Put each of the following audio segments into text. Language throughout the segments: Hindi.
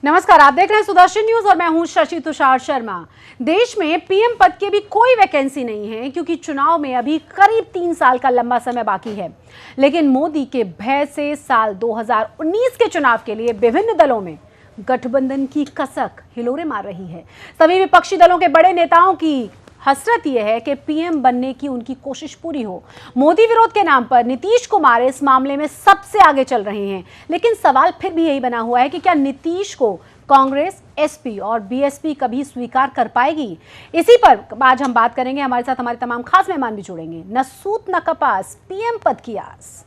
नमस्कार, आप देख रहे हैं सुदर्शन न्यूज और मैं हूं शशि तुषार शर्मा। देश में पीएम पद के भी कोई वैकेंसी नहीं है क्योंकि चुनाव में अभी करीब 3 साल का लंबा समय बाकी है। लेकिन मोदी के भय से साल 2019 के चुनाव के लिए विभिन्न दलों में गठबंधन की कसक हिलोरे मार रही है। सभी विपक्षी दलों के बड़े नेताओं की हसरत यह है कि पीएम बनने की उनकी कोशिश पूरी हो। मोदी विरोध के नाम पर नीतीश कुमार इस मामले में सबसे आगे चल रहे हैं। लेकिन सवाल फिर भी यही बना हुआ है कि क्या नीतीश को कांग्रेस, एसपी और बीएसपी कभी स्वीकार कर पाएगी? इसी पर आज हम बात करेंगे। हमारे साथ हमारे तमाम खास मेहमान भी जुड़ेंगे। न सूत न कपास, पीएम पद की आस।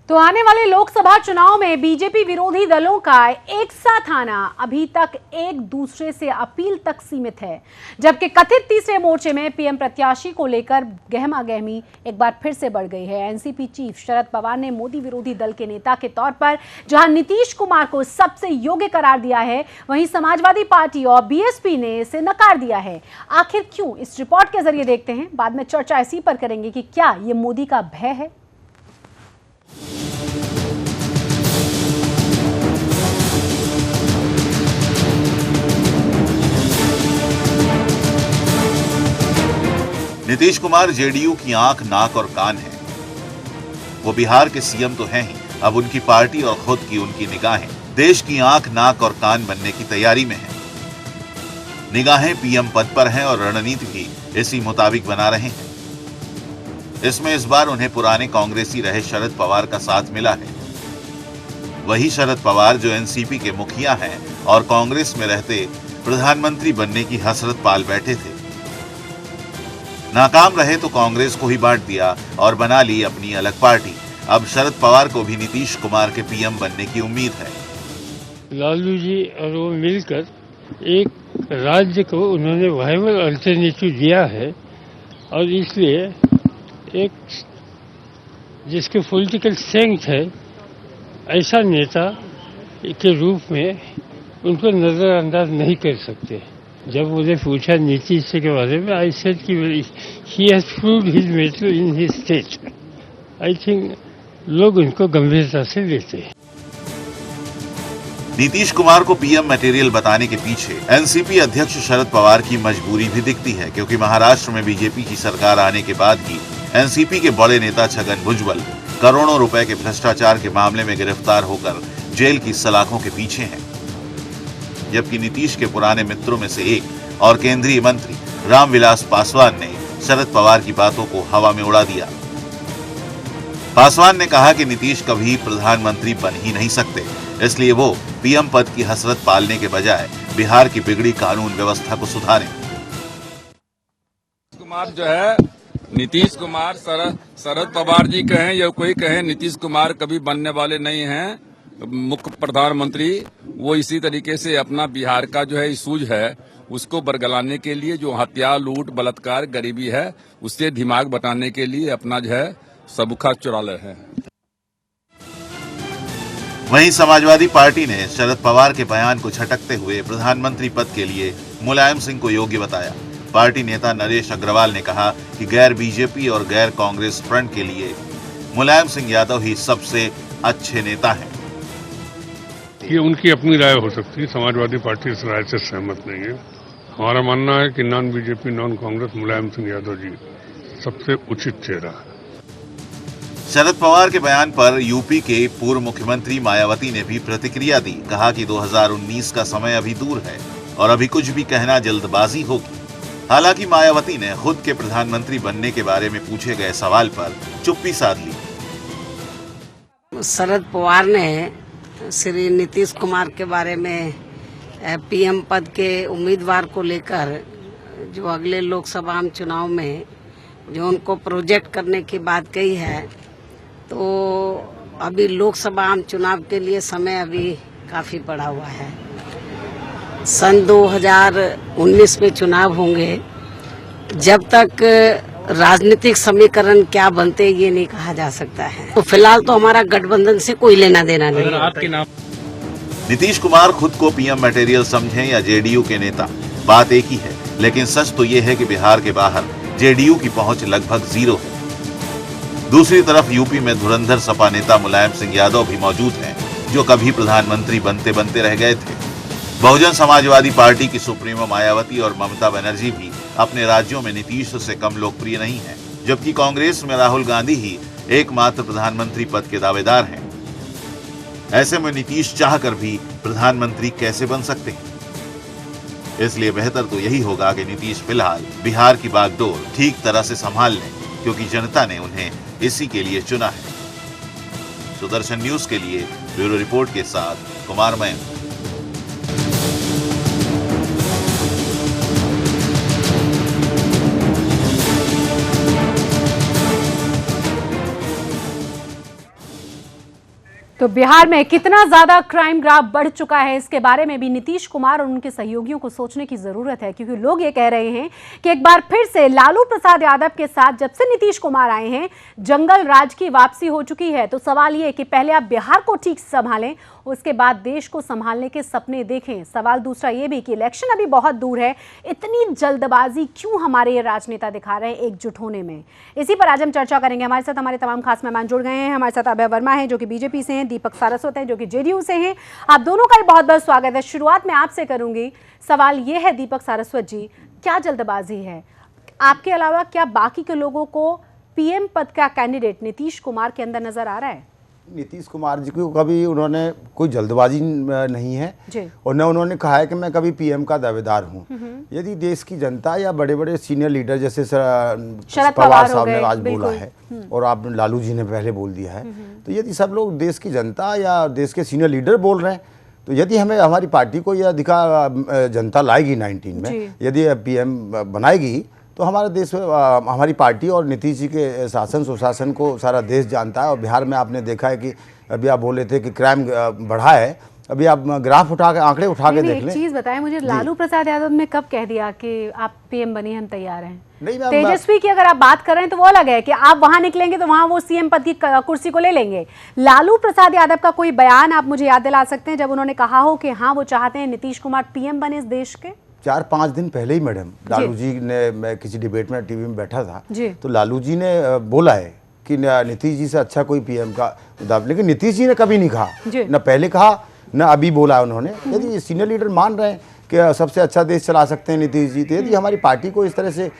तो आने वाले लोकसभा चुनाव में बीजेपी विरोधी दलों का एक साथ आना अभी तक एक दूसरे से अपील तक सीमित है, जबकि कथित तीसरे मोर्चे में पीएम प्रत्याशी को लेकर गहमागहमी एक बार फिर से बढ़ गई है। एनसीपी चीफ शरद पवार ने मोदी विरोधी दल के नेता के तौर पर जहां नीतीश कुमार को सबसे योग्य करार दिया है, वहीं समाजवादी पार्टी और बीएसपी ने इसे नकार दिया है। आखिर क्यों? इस रिपोर्ट के जरिए देखते हैं। बाद में चर्चा इसी पर करेंगे कि क्या ये मोदी का भय है। नीतीश कुमार जेडीयू की आंख, नाक और कान है। वो बिहार के सीएम तो हैं ही, अब उनकी पार्टी और खुद की उनकी निगाहें देश की आंख, नाक और कान बनने की तैयारी में हैं। निगाहें पीएम पद पर हैं और रणनीति भी इसी मुताबिक बना रहे हैं। इसमें इस बार उन्हें पुराने कांग्रेसी रहे शरद पवार का साथ मिला है। वही शरद पवार जो एनसीपी के मुखिया हैं और कांग्रेस में रहते प्रधानमंत्री बनने की हसरत पाल बैठे थे। नाकाम रहे तो कांग्रेस को ही बांट दिया और बना ली अपनी अलग पार्टी। अब शरद पवार को भी नीतीश कुमार के पीएम बनने की उम्मीद है। लालू जी और वो मिलकर एक राज्य को उन्होंने वायबल अल्टरनेटिव दिया है और इसलिए एक जिसके पॉलिटिकल स्ट्रेंथ है ऐसा नेता के रूप में उनको नजरअंदाज नहीं कर सकते। जब मुझे पूछा नीतीश के बारे में, आई सेड कि he has proved his metal in his state. I think लोग उनको गंभीरता से लेते हैं। नीतीश कुमार को पीएम मटेरियल बताने के पीछे एनसीपी अध्यक्ष शरद पवार की मजबूरी भी दिखती है, क्योंकि महाराष्ट्र में बीजेपी की सरकार आने के बाद ही एनसीपी के बड़े नेता छगन भुजबल करोड़ों रुपए के भ्रष्टाचार के मामले में गिरफ्तार होकर जेल की सलाखों के पीछे हैं। जबकि नीतीश के पुराने मित्रों में से एक और केंद्रीय मंत्री रामविलास पासवान ने शरद पवार की बातों को हवा में उड़ा दिया। पासवान ने कहा कि नीतीश कभी प्रधानमंत्री बन ही नहीं सकते, इसलिए वो पीएम पद की हसरत पालने के बजाय बिहार की बिगड़ी कानून व्यवस्था को सुधारें। कुमार जो है नीतीश कुमार शरद पवार जी कहें या कोई कहे, नीतीश कुमार कभी बनने वाले नहीं हैं मुख्य प्रधानमंत्री। वो इसी तरीके से अपना बिहार का जो है इशूज है उसको बरगलाने के लिए, जो हत्या, लूट, बलात्कार, गरीबी है, उससे दिमाग बटाने के लिए अपना जो है सबूखा चुरा ले है। वहीं समाजवादी पार्टी ने शरद पवार के बयान को झटकते हुए प्रधानमंत्री पद के लिए मुलायम सिंह को योग्य बताया। पार्टी नेता नरेश अग्रवाल ने कहा कि गैर बीजेपी और गैर कांग्रेस फ्रंट के लिए मुलायम सिंह यादव ही सबसे अच्छे नेता हैं। ये उनकी अपनी राय हो सकती है, समाजवादी पार्टी इस राय से सहमत नहीं है। हमारा मानना है कि non BJP, non Congress Mulayam Singh Yadav ji सबसे उचित चेहरा। शरद पवार के बयान पर यूपी के पूर्व मुख्यमंत्री मायावती ने भी प्रतिक्रिया दी। कहा कि 2019 का समय अभी दूर है और अभी कुछ भी कहना जल्दबाजी होगी। हालांकि मायावती ने खुद के प्रधानमंत्री बनने के बारे में पूछे गए सवाल पर चुप्पी साध ली। शरद पवार ने श्री नीतीश कुमार के बारे में पीएम पद के उम्मीदवार को लेकर जो अगले लोकसभा चुनाव में जो उनको प्रोजेक्ट करने की बात कही है, तो अभी लोकसभा चुनाव के लिए समय अभी काफी पड़ा हुआ है। सन 2019 में चुनाव होंगे। जब तक राजनीतिक समीकरण क्या बनते ये नहीं कहा जा सकता है। तो फिलहाल तो हमारा गठबंधन से कोई लेना देना नहीं है। आपके नाम नीतीश कुमार खुद को पीएम मटेरियल समझें या जेडीयू के नेता, बात एक ही है। लेकिन सच तो ये है कि बिहार के बाहर जेडीयू की पहुंच लगभग जीरो है। दूसरी तरफ यूपी में धुरंधर सपा नेता मुलायम सिंह यादव भी मौजूद हैं, जो कभी प्रधानमंत्री बनते बनते रह गए थे। बहुजन समाजवादी पार्टी की सुप्रीमो मायावती और ममता बनर्जी भी अपने राज्यों में नीतीश से कम लोकप्रिय नहीं है, जबकि कांग्रेस में राहुल गांधी ही एकमात्र प्रधानमंत्री पद के दावेदार हैं। ऐसे में नीतीश चाहकर भी प्रधानमंत्री कैसे बन सकते हैं? इसलिए बेहतर तो यही होगा कि नीतीश फिलहाल बिहार की बागडोर ठीक तरह से संभाल लें, क्योंकि जनता ने उन्हें इसी के लिए चुना है। सुदर्शन न्यूज के लिए ब्यूरो रिपोर्ट के साथ कुमार मैन। तो बिहार में कितना ज्यादा क्राइम ग्राफ बढ़ चुका है, इसके बारे में भी नीतीश कुमार और उनके सहयोगियों को सोचने की जरूरत है, क्योंकि लोग ये कह रहे हैं कि एक बार फिर से लालू प्रसाद यादव के साथ जब से नीतीश कुमार आए हैं जंगल राज की वापसी हो चुकी है। तो सवाल ये कि पहले आप बिहार को ठीक से संभालें, उसके बाद देश को संभालने के सपने देखें। सवाल दूसरा ये भी कि इलेक्शन अभी बहुत दूर है, इतनी जल्दबाजी क्यों हमारे ये राजनेता दिखा रहे हैं एकजुट होने में? इसी पर आज हम चर्चा करेंगे। हमारे साथ हमारे तमाम खास मेहमान जुड़ गए हैं। हमारे साथ अभय वर्मा हैं जो कि बीजेपी से हैं, दीपक सारस्वत हैं जो कि जेडीयू से हैं। आप दोनों का बहुत बहुत स्वागत है। शुरुआत में आपसे करूंगी। सवाल ये है दीपक सारस्वत जी, क्या जल्दबाजी है? आपके अलावा क्या बाकी के लोगों को पीएम पद का कैंडिडेट नीतीश कुमार के अंदर नजर आ रहा है? नीतीश कुमार जी को कभी उन्होंने कोई जल्दबाजी नहीं है और न उन्होंने कहा है कि मैं कभी पीएम का दावेदार हूं। यदि देश की जनता या बड़े बड़े सीनियर लीडर जैसे शरद पवार साहब ने आज बोला है और आपने लालू जी ने पहले बोल दिया है, तो यदि सब लोग देश की जनता या देश के सीनियर लीडर बोल रहे हैं, तो यदि हमें हमारी पार्टी को यह अधिकार जनता लाएगी 19 में, यदि पीएम बनाएगी, तो हमारे देश में हमारी पार्टी और नीतीश जी के शासन सुशासन को सारा देश जानता है। और बिहार में आपने देखा है कि अभी आप बोले थे कि क्राइम बढ़ा है, अभी आप ग्राफ उठा के आंकड़े उठा के देख लें। एक चीज बताएं मुझे, लालू प्रसाद यादव ने कब कह दिया कि आप पीएम बनिए, हम तैयार हैं? नहीं, तेजस्वी की अगर आप बात कर रहे हैं तो वो अलग है कि आप वहां निकलेंगे तो वहां वो सीएम पद की कुर्सी को ले लेंगे। लालू प्रसाद यादव का कोई बयान आप मुझे याद दिला सकते हैं जब उन्होंने कहा हो कि हाँ वो चाहते हैं नीतीश कुमार पीएम बने इस देश के? 4-5 दिन पहले ही मैडम लालू जी ने, मैं किसी डिबेट में टीवी में बैठा था, तो लालू जी ने बोला है कि नीतीश जी से अच्छा कोई पीएम का, लेकिन नीतीश जी ने कभी नहीं कहा, न पहले कहा न अभी बोला है उन्होंने। यदि सीनियर लीडर मान रहे हैं कि सबसे अच्छा देश चला सकते हैं नीतीश जी, तो यदि हमारी पार्टी को इस तरह से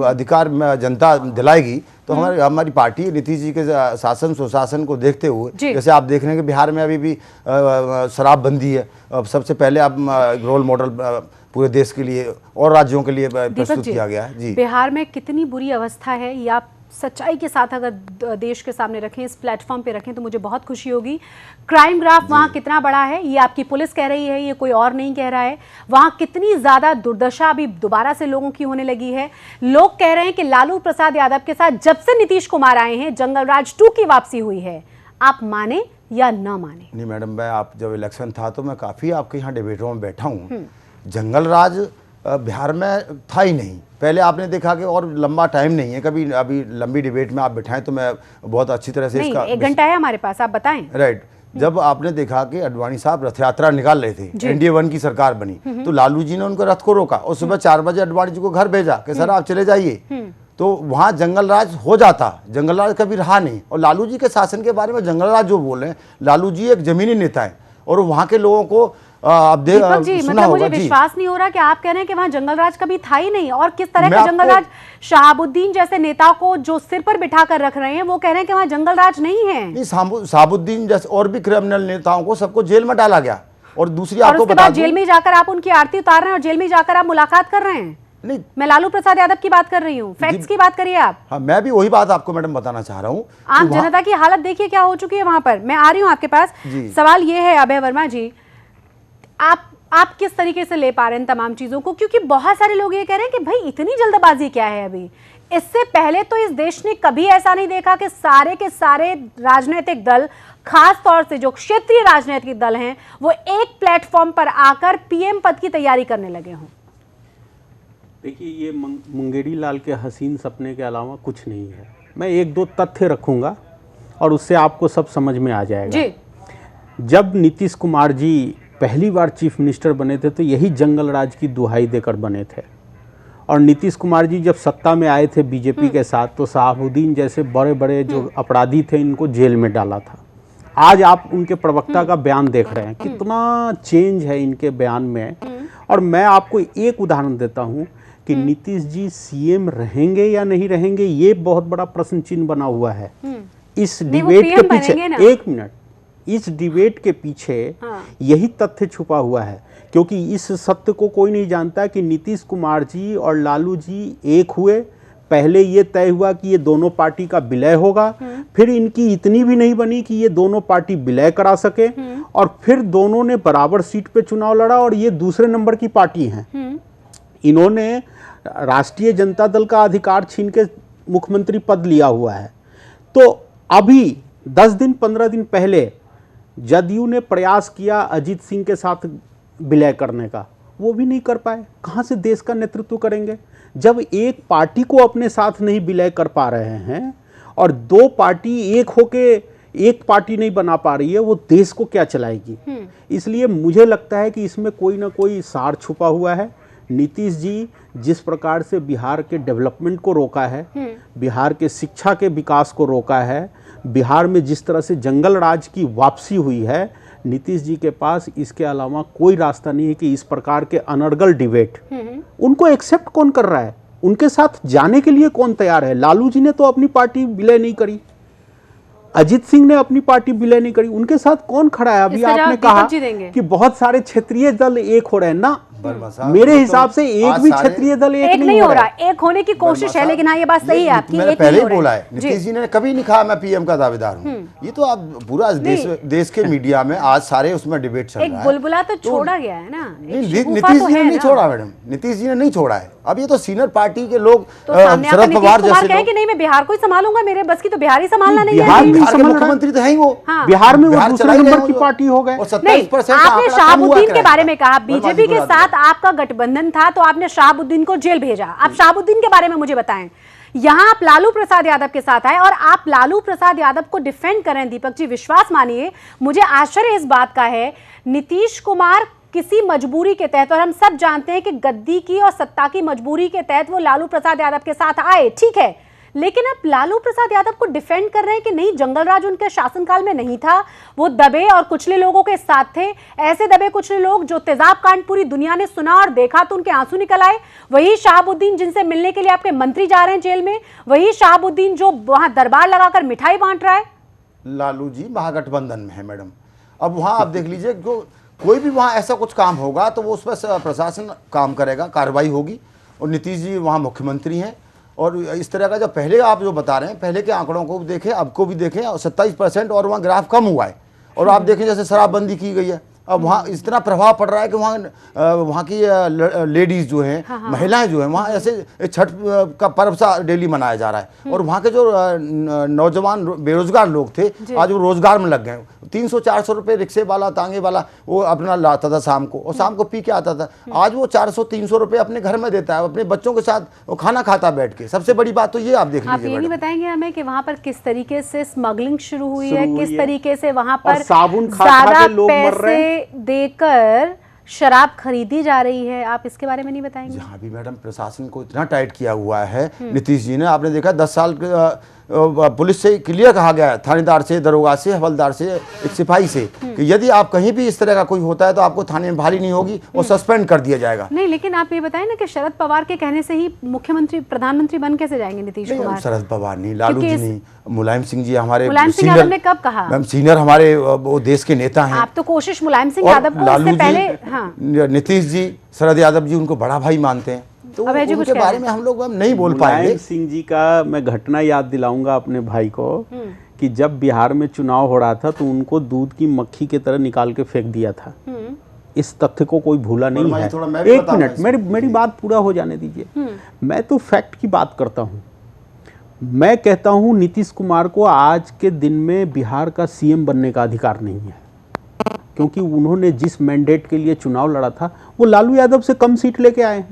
अधिकार जनता दिलाएगी तो हमारी पार्टी नीतीश जी के शासन सुशासन को देखते हुए, जैसे आप देख रहे हैं कि बिहार में अभी भी शराबबंदी है, सबसे पहले आप रोल मॉडल पूरे देश के लिए और राज्यों के लिए प्रस्तुत किया गया है। जी, बिहार में कितनी बुरी अवस्था है ये आप सच्चाई के साथ अगर देश के सामने रखें, इस प्लेटफॉर्म पे रखें तो मुझे बहुत खुशी होगी। क्राइम ग्राफ वहाँ कितना बड़ा है ये आपकी पुलिस कह रही है, ये कोई और नहीं कह रहा है। वहाँ कितनी ज्यादा दुर्दशा अभी दोबारा से लोगों की होने लगी है। लोग कह रहे हैं कि लालू प्रसाद यादव के साथ जब से नीतीश कुमार आए हैं जंगल राज 2 की वापसी हुई है। आप माने या ना माने? नहीं मैडम, मैं आप जब इलेक्शन था तो मैं काफी आपके यहाँ डिबेटों में बैठा हूँ। जंगल राज बिहार में था ही नहीं। पहले आपने देखा कि और लंबा टाइम नहीं है, कभी अभी लंबी डिबेट में आप बिठाएं तो मैं बहुत अच्छी तरह से इसका 1 घंटा है हमारे पास, आप बताएं। राइट, जब आपने देखा कि अडवाणी साहब रथ यात्रा निकाल रहे थे, NDA 1 की सरकार बनी, तो लालू जी ने उनको रथ को रोका और सुबह 4 बजे अडवाणी जी को घर भेजा कि सर आप चले जाइए। तो वहाँ जंगल राज हो जाता, जंगल राज कभी रहा नहीं। और लालू जी के शासन के बारे में जंगल राज जो बोल रहे हैं, लालू जी एक जमीनी नेता है और वहाँ के लोगों को दीपक जी, मतलब मुझे विश्वास नहीं हो रहा कि आप कह रहे हैं कि वहां जंगल राज कभी था ही नहीं। और किस तरह का जंगल राज? शहाबुद्दीन जैसे नेता को जो सिर पर बिठा कर रख रहे हैं वो कह रहे हैं कि वहां जंगल राज नहीं है। नहीं, शहाबुद्दीन जैसे और भी क्रिमिनल नेताओं को सबको जेल में डाला गया। और दूसरी आपको उसके बाद जेल में जाकर आप उनकी आरती उतार रहे हैं और जेल में जाकर आप मुलाकात कर रहे हैं। नहीं, मैं लालू प्रसाद यादव की बात कर रही हूँ, फैक्ट्स की बात करिए आप। हाँ, मैं भी वही बात आपको मैडम बताना चाह रहा हूँ। आम जनता की हालत देखिए क्या हो चुकी है वहां पर। मैं आ रही हूँ आपके पास। सवाल ये है अभय वर्मा जी, आप किस तरीके से ले पा रहे हैं तमाम चीजों को? क्योंकि बहुत सारे लोग ये कह रहे हैं कि भाई इतनी जल्दबाजी क्या है अभी? इससे पहले तो इस देश ने कभी ऐसा नहीं देखा कि सारे के सारे राजनीतिक दल, खास तौर से जो क्षेत्रीय राजनीतिक दल हैं, वो एक प्लेटफॉर्म पर आकर पीएम पद की तैयारी करने लगे हों। देखिए, ये मुंगेरी लाल के हसीन सपने के अलावा कुछ नहीं है। मैं एक दो तथ्य रखूंगा और उससे आपको सब समझ में आ जाएगा जी। जब नीतीश कुमार जी पहली बार चीफ मिनिस्टर बने थे तो यही जंगल राज की दुहाई देकर बने थे, और नीतीश कुमार जी जब सत्ता में आए थे बीजेपी के साथ तो शहाबुद्दीन जैसे बड़े बड़े जो अपराधी थे इनको जेल में डाला था। आज आप उनके प्रवक्ता का बयान देख रहे हैं, कितना चेंज है इनके बयान में। और मैं आपको एक उदाहरण देता हूं कि नीतीश जी सीएम रहेंगे या नहीं रहेंगे, ये बहुत बड़ा प्रश्न चिन्ह बना हुआ है। इस डिबेट के पीछे, एक मिनट, इस डिबेट के पीछे यही तथ्य छुपा हुआ है, क्योंकि इस सत्य को कोई नहीं जानता कि नीतीश कुमार जी और लालू जी एक हुए। पहले ये तय हुआ कि ये दोनों पार्टी का विलय होगा, फिर इनकी इतनी भी नहीं बनी कि ये दोनों पार्टी विलय करा सके, और फिर दोनों ने बराबर सीट पे चुनाव लड़ा, और ये दूसरे नंबर की पार्टी हैं। इन्होंने राष्ट्रीय जनता दल का अधिकार छीन के मुख्यमंत्री पद लिया हुआ है। तो अभी 10 दिन 15 दिन पहले जदयू ने प्रयास किया अजीत सिंह के साथ विलय करने का, वो भी नहीं कर पाए। कहाँ से देश का नेतृत्व करेंगे जब एक पार्टी को अपने साथ नहीं विलय कर पा रहे हैं, और दो पार्टी एक होके एक पार्टी नहीं बना पा रही है, वो देश को क्या चलाएगी। इसलिए मुझे लगता है कि इसमें कोई ना कोई सार छुपा हुआ है। नीतीश जी जिस प्रकार से बिहार के डेवलपमेंट को रोका है, बिहार के शिक्षा के विकास को रोका है, बिहार में जिस तरह से जंगल राज की वापसी हुई है, नीतीश जी के पास इसके अलावा कोई रास्ता नहीं है कि इस प्रकार के अनर्गल डिबेट उनको एक्सेप्ट कौन कर रहा है, उनके साथ जाने के लिए कौन तैयार है। लालू जी ने तो अपनी पार्टी विलय नहीं करी, अजीत सिंह ने अपनी पार्टी विलय नहीं करी, उनके साथ कौन खड़ा है। अभी आपने कहा कि बहुत सारे क्षेत्रीय दल एक हो रहे हैं ना, मेरे हिसाब से एक भी क्षेत्रीय दल एक नहीं हो रहा। एक होने की कोशिश है, लेकिन हाँ ये बात सही है आपकी, मैंने पहले ही बोला है, नीतीश जी ने कभी नहीं कहा मैं पीएम का दावेदार हूँ। ये तो आप पूरा देश के मीडिया में आज सारे उसमें डिबेट चल रहा है। एक बुलबुला तो छोड़ा गया है ना, नीतीश जी ने नहीं छोड़ा मैडम, नीतीश जी ने नहीं छोड़ा है। अब ये तो सीनियर पार्टी के लोग शरद पवार जैसे कहें कि नहीं मैं बिहार को ही संभालूंगा, मेरे बस की तो बिहार ही संभालना नहीं है। बिहार के मुख्यमंत्री तो है ही वो, बिहार में वो दूसरे नंबर की पार्टी हो गए। 27% आपने शहाबुद्दीन के बारे में कहा, बीजेपी के साथ आपका गठबंधन था तो आपने शहाबुद्दीन को जेल भेजा। आप शहाबुद्दीन के बारे में मुझे बताएं। यहां आप लालू प्रसाद यादव के साथ आए और आप लालू प्रसाद यादव को डिफेंड करें। दीपक जी विश्वास मानिए, मुझे आश्चर्य इस बात का है, नीतीश कुमार किसी मजबूरी के तहत, और हम सब जानते हैं कि गद्दी की और सत्ता की मजबूरी के तहत वो लालू प्रसाद यादव के साथ आए, ठीक है, लेकिन आप लालू प्रसाद यादव को डिफेंड कर रहे हैं कि नहीं जंगल राज उनके शासनकाल में नहीं था, वो दबे और कुचले लोगों के साथ थे। ऐसे दबे कुचले लोग जो तेजाब कांड पूरी दुनिया ने सुना और देखा तो उनके आंसू निकल आए। वही शहाबुद्दीन जिनसे मिलने के लिए आपके मंत्री जा रहे हैं जेल में, वही शहाबुद्दीन जो वहां दरबार लगाकर मिठाई बांट रहा है। लालू जी महागठबंधन में है मैडम। अब वहां आप देख लीजिए, कोई भी वहां ऐसा कुछ काम होगा तो वो उस पर प्रशासन काम करेगा, कार्रवाई होगी, और नीतीश जी वहां मुख्यमंत्री हैं। और इस तरह का जो पहले आप जो बता रहे हैं, पहले के आंकड़ों को भी देखें, अब को भी देखें, 27% और वहाँ ग्राफ कम हुआ है। और आप देखें जैसे शराबबंदी की गई है, अब वहाँ इतना प्रभाव पड़ रहा है कि वहाँ की लेडीज़ जो हैं, महिलाएं जो हैं, वहाँ ऐसे छठ का पर्व सा डेली मनाया जा रहा है। और वहाँ के जो नौजवान बेरोजगार लोग थे आज वो रोजगार में लग गए। 300-400 रुपये रिक्शे वाला, तांगे वाला वो अपना लाता था शाम को, और शाम को पी के आता था। आज वो 400-300 रुपये अपने घर में देता है, अपने बच्चों के साथ वो खाना खाता बैठ के। सबसे बड़ी बात तो ये आप देख लीजिए। आप ये नहीं बताएंगे हमें कि वहाँ पर किस तरीके से स्मगलिंग शुरू हुई है, किस तरीके से वहाँ पर साबुन ज्यादा पैसे देकर शराब खरीदी जा रही है, आप इसके बारे में नहीं बताएंगे? यहाँ भी मैडम प्रशासन को इतना टाइट किया हुआ है नीतीश जी ने। आपने देखा 10 साल पुलिस से क्लियर कहा गया है, थानेदार से, दरोगा से, हवलदार से, एक सिपाही से, कि यदि आप कहीं भी इस तरह का कोई होता है तो आपको थाने में भारी नहीं होगी और सस्पेंड कर दिया जाएगा। नहीं, लेकिन आप ये बताएं ना कि शरद पवार के कहने से ही मुख्यमंत्री प्रधानमंत्री बन कैसे जाएंगे नीतीश कुमार? शरद पवार नहीं, लालू जी नहीं, मुलायम सिंह जी हमारे मुलायम सिंह यादव ने कब कहा? मैम सीनियर हमारे वो देश के नेता हैं। आप तो कोशिश मुलायम सिंह यादव को उससे पहले, हाँ, नीतीश जी, शरद यादव जी उनको बड़ा भाई मानते हैं, तो उनके बारे में हम लोग नहीं बोल पाएंगे। मुलायम सिंह जी का मैं घटना याद दिलाऊंगा अपने भाई को कि जब बिहार में चुनाव हो रहा था तो उनको दूध की मक्खी की तरह निकाल के फेंक दिया था। इस तथ्य को कोई भूला नहीं है। एक मिनट, मेरी बात पूरा हो जाने दीजिए। मैं तो फैक्ट की बात करता हूँ। मैं कहता हूँ नीतीश कुमार को आज के दिन में बिहार का सीएम बनने का अधिकार नहीं है, क्योंकि उन्होंने जिस मैंडेट के लिए चुनाव लड़ा था वो लालू यादव से कम सीट लेके आए।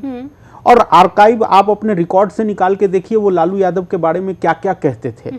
और आर्काइव आप अपने रिकॉर्ड से निकाल के देखिए वो लालू यादव के बारे में क्या क्या कहते थे।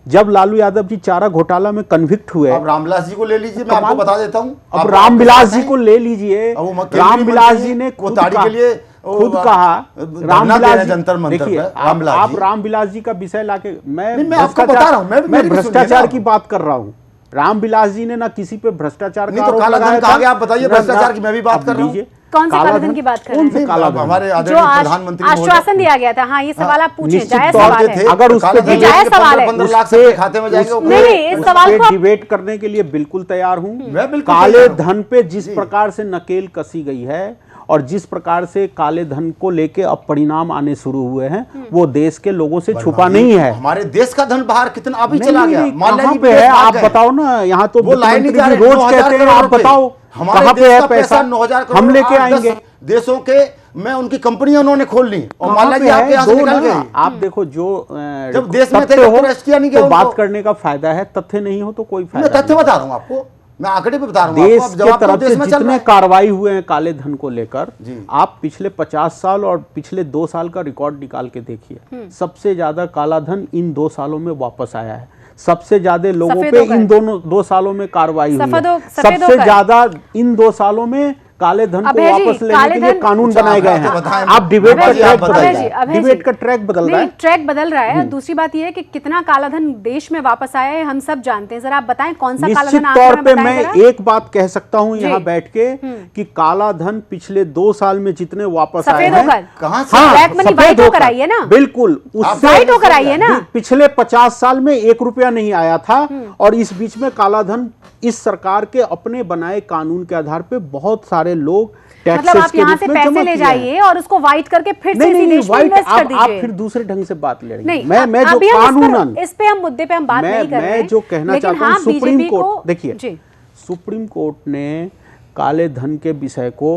जब लालू यादव जी चारा घोटाला में कन्विक्ट हुए, अब रामविलास जी को ले लीजिए, मैं आपको बता देता हूँ। अब रामविलास जी को ले लीजिए, रामविलास जी ने खुद कहा, रामविलास जंतर मंतर देखिए आप रामविलास जी का विषय लाके मैं आपको बता रहा हूँ, मैं भ्रष्टाचार की बात कर रहा हूँ। रामविलास जी ने ना किसी पे भ्रष्टाचार का आरोप लगाया था। आप बताइए भ्रष्टाचार की, मैं भी बात कर रहा हूँ। कौन से कालाधन की बात कर रहे हैं? हमारे जो प्रधानमंत्री आश्वासन दिया गया था। हाँ, ये सवाल आप पूछें, जायज तौर सवाल पे है। अगर उस पे जायज सवाल है, 15 लाख से खाते में जाएंगे। नहीं, इस सवाल को डिबेट करने के लिए बिल्कुल तैयार हूं। मैं बिल्कुल काले धन पे जिस प्रकार से नकेल कसी गई है और जिस प्रकार से काले धन को लेके अब परिणाम आने शुरू हुए हैं, वो देश के लोगों से छुपा नहीं है। हमारे देश का धन बाहर कितना अभी चला गया, कहां पे है आप बताओ ना। यहाँ तो रोज कहते हैं, आप बताओ कहां पे है पैसा, 9,000 करोड़ हम लेके आएंगे। देशों के मैं उनकी कंपनियां उन्होंने खोल ली और मान लीजिए आपके यहाँ से निकल गई। आप देखो जो जब देश में थे तो अरेस्ट किया नहीं गया, तो बात करने का फायदा है, तथ्य नहीं हो तो कोई फायदा नहीं। तथ्य बता रहा हूँ आपको, मैं आंकड़े पे बता रहा हूँ। देश के तरफ से जितने कार्रवाई हुए हैं काले धन को लेकर, आप पिछले 50 साल और पिछले 2 साल का रिकॉर्ड निकाल के देखिए। सबसे ज्यादा काला धन इन 2 सालों में वापस आया है। सबसे ज्यादा लोगों पे इन 2 सालों में कार्रवाई हुई है। सबसे ज्यादा इन 2 सालों में काले धन को वापस लेने के लिए कानून बनाए गए हैं। आप डिबेट का ट्रैक बदल, डिबेट का ट्रैक बदल रहा है, ट्रैक बदल रहा है। दूसरी बात यह है कि कितना काला धन देश में वापस आया है हम सब जानते हैं। जरा आप बताएं कौन सा काला धन। निश्चित तौर पे मैं एक बात कह सकता हूं यहाँ बैठ के कि काला धन पिछले 2 साल में जितने वापस आए हैं, कहां से ब्लैक मनी वाइट होकर आई है ना, बिल्कुल उससे वाइट होकर आई है ना। पिछले 50 साल में 1 रुपया नहीं आया था और इस बीच में काला धन इस सरकार के अपने बनाए कानून के आधार पे बहुत सारे लोग मतलब आप यहाँ से पैसे ले जाइए और उसको वाइट करके फिर से इसी देश में इन्वेस्ट कर दीजिए। आप फिर दूसरे ढंग से बात ले रही हैं। मैं जो कानूनन इस पे हम मुद्दे पे हम बात नहीं कर रहे हैं। मैं जो कहना चाहता हूँ, सुप्रीम कोर्ट देखिए, सुप्रीम कोर्ट ने काले धन के विषय को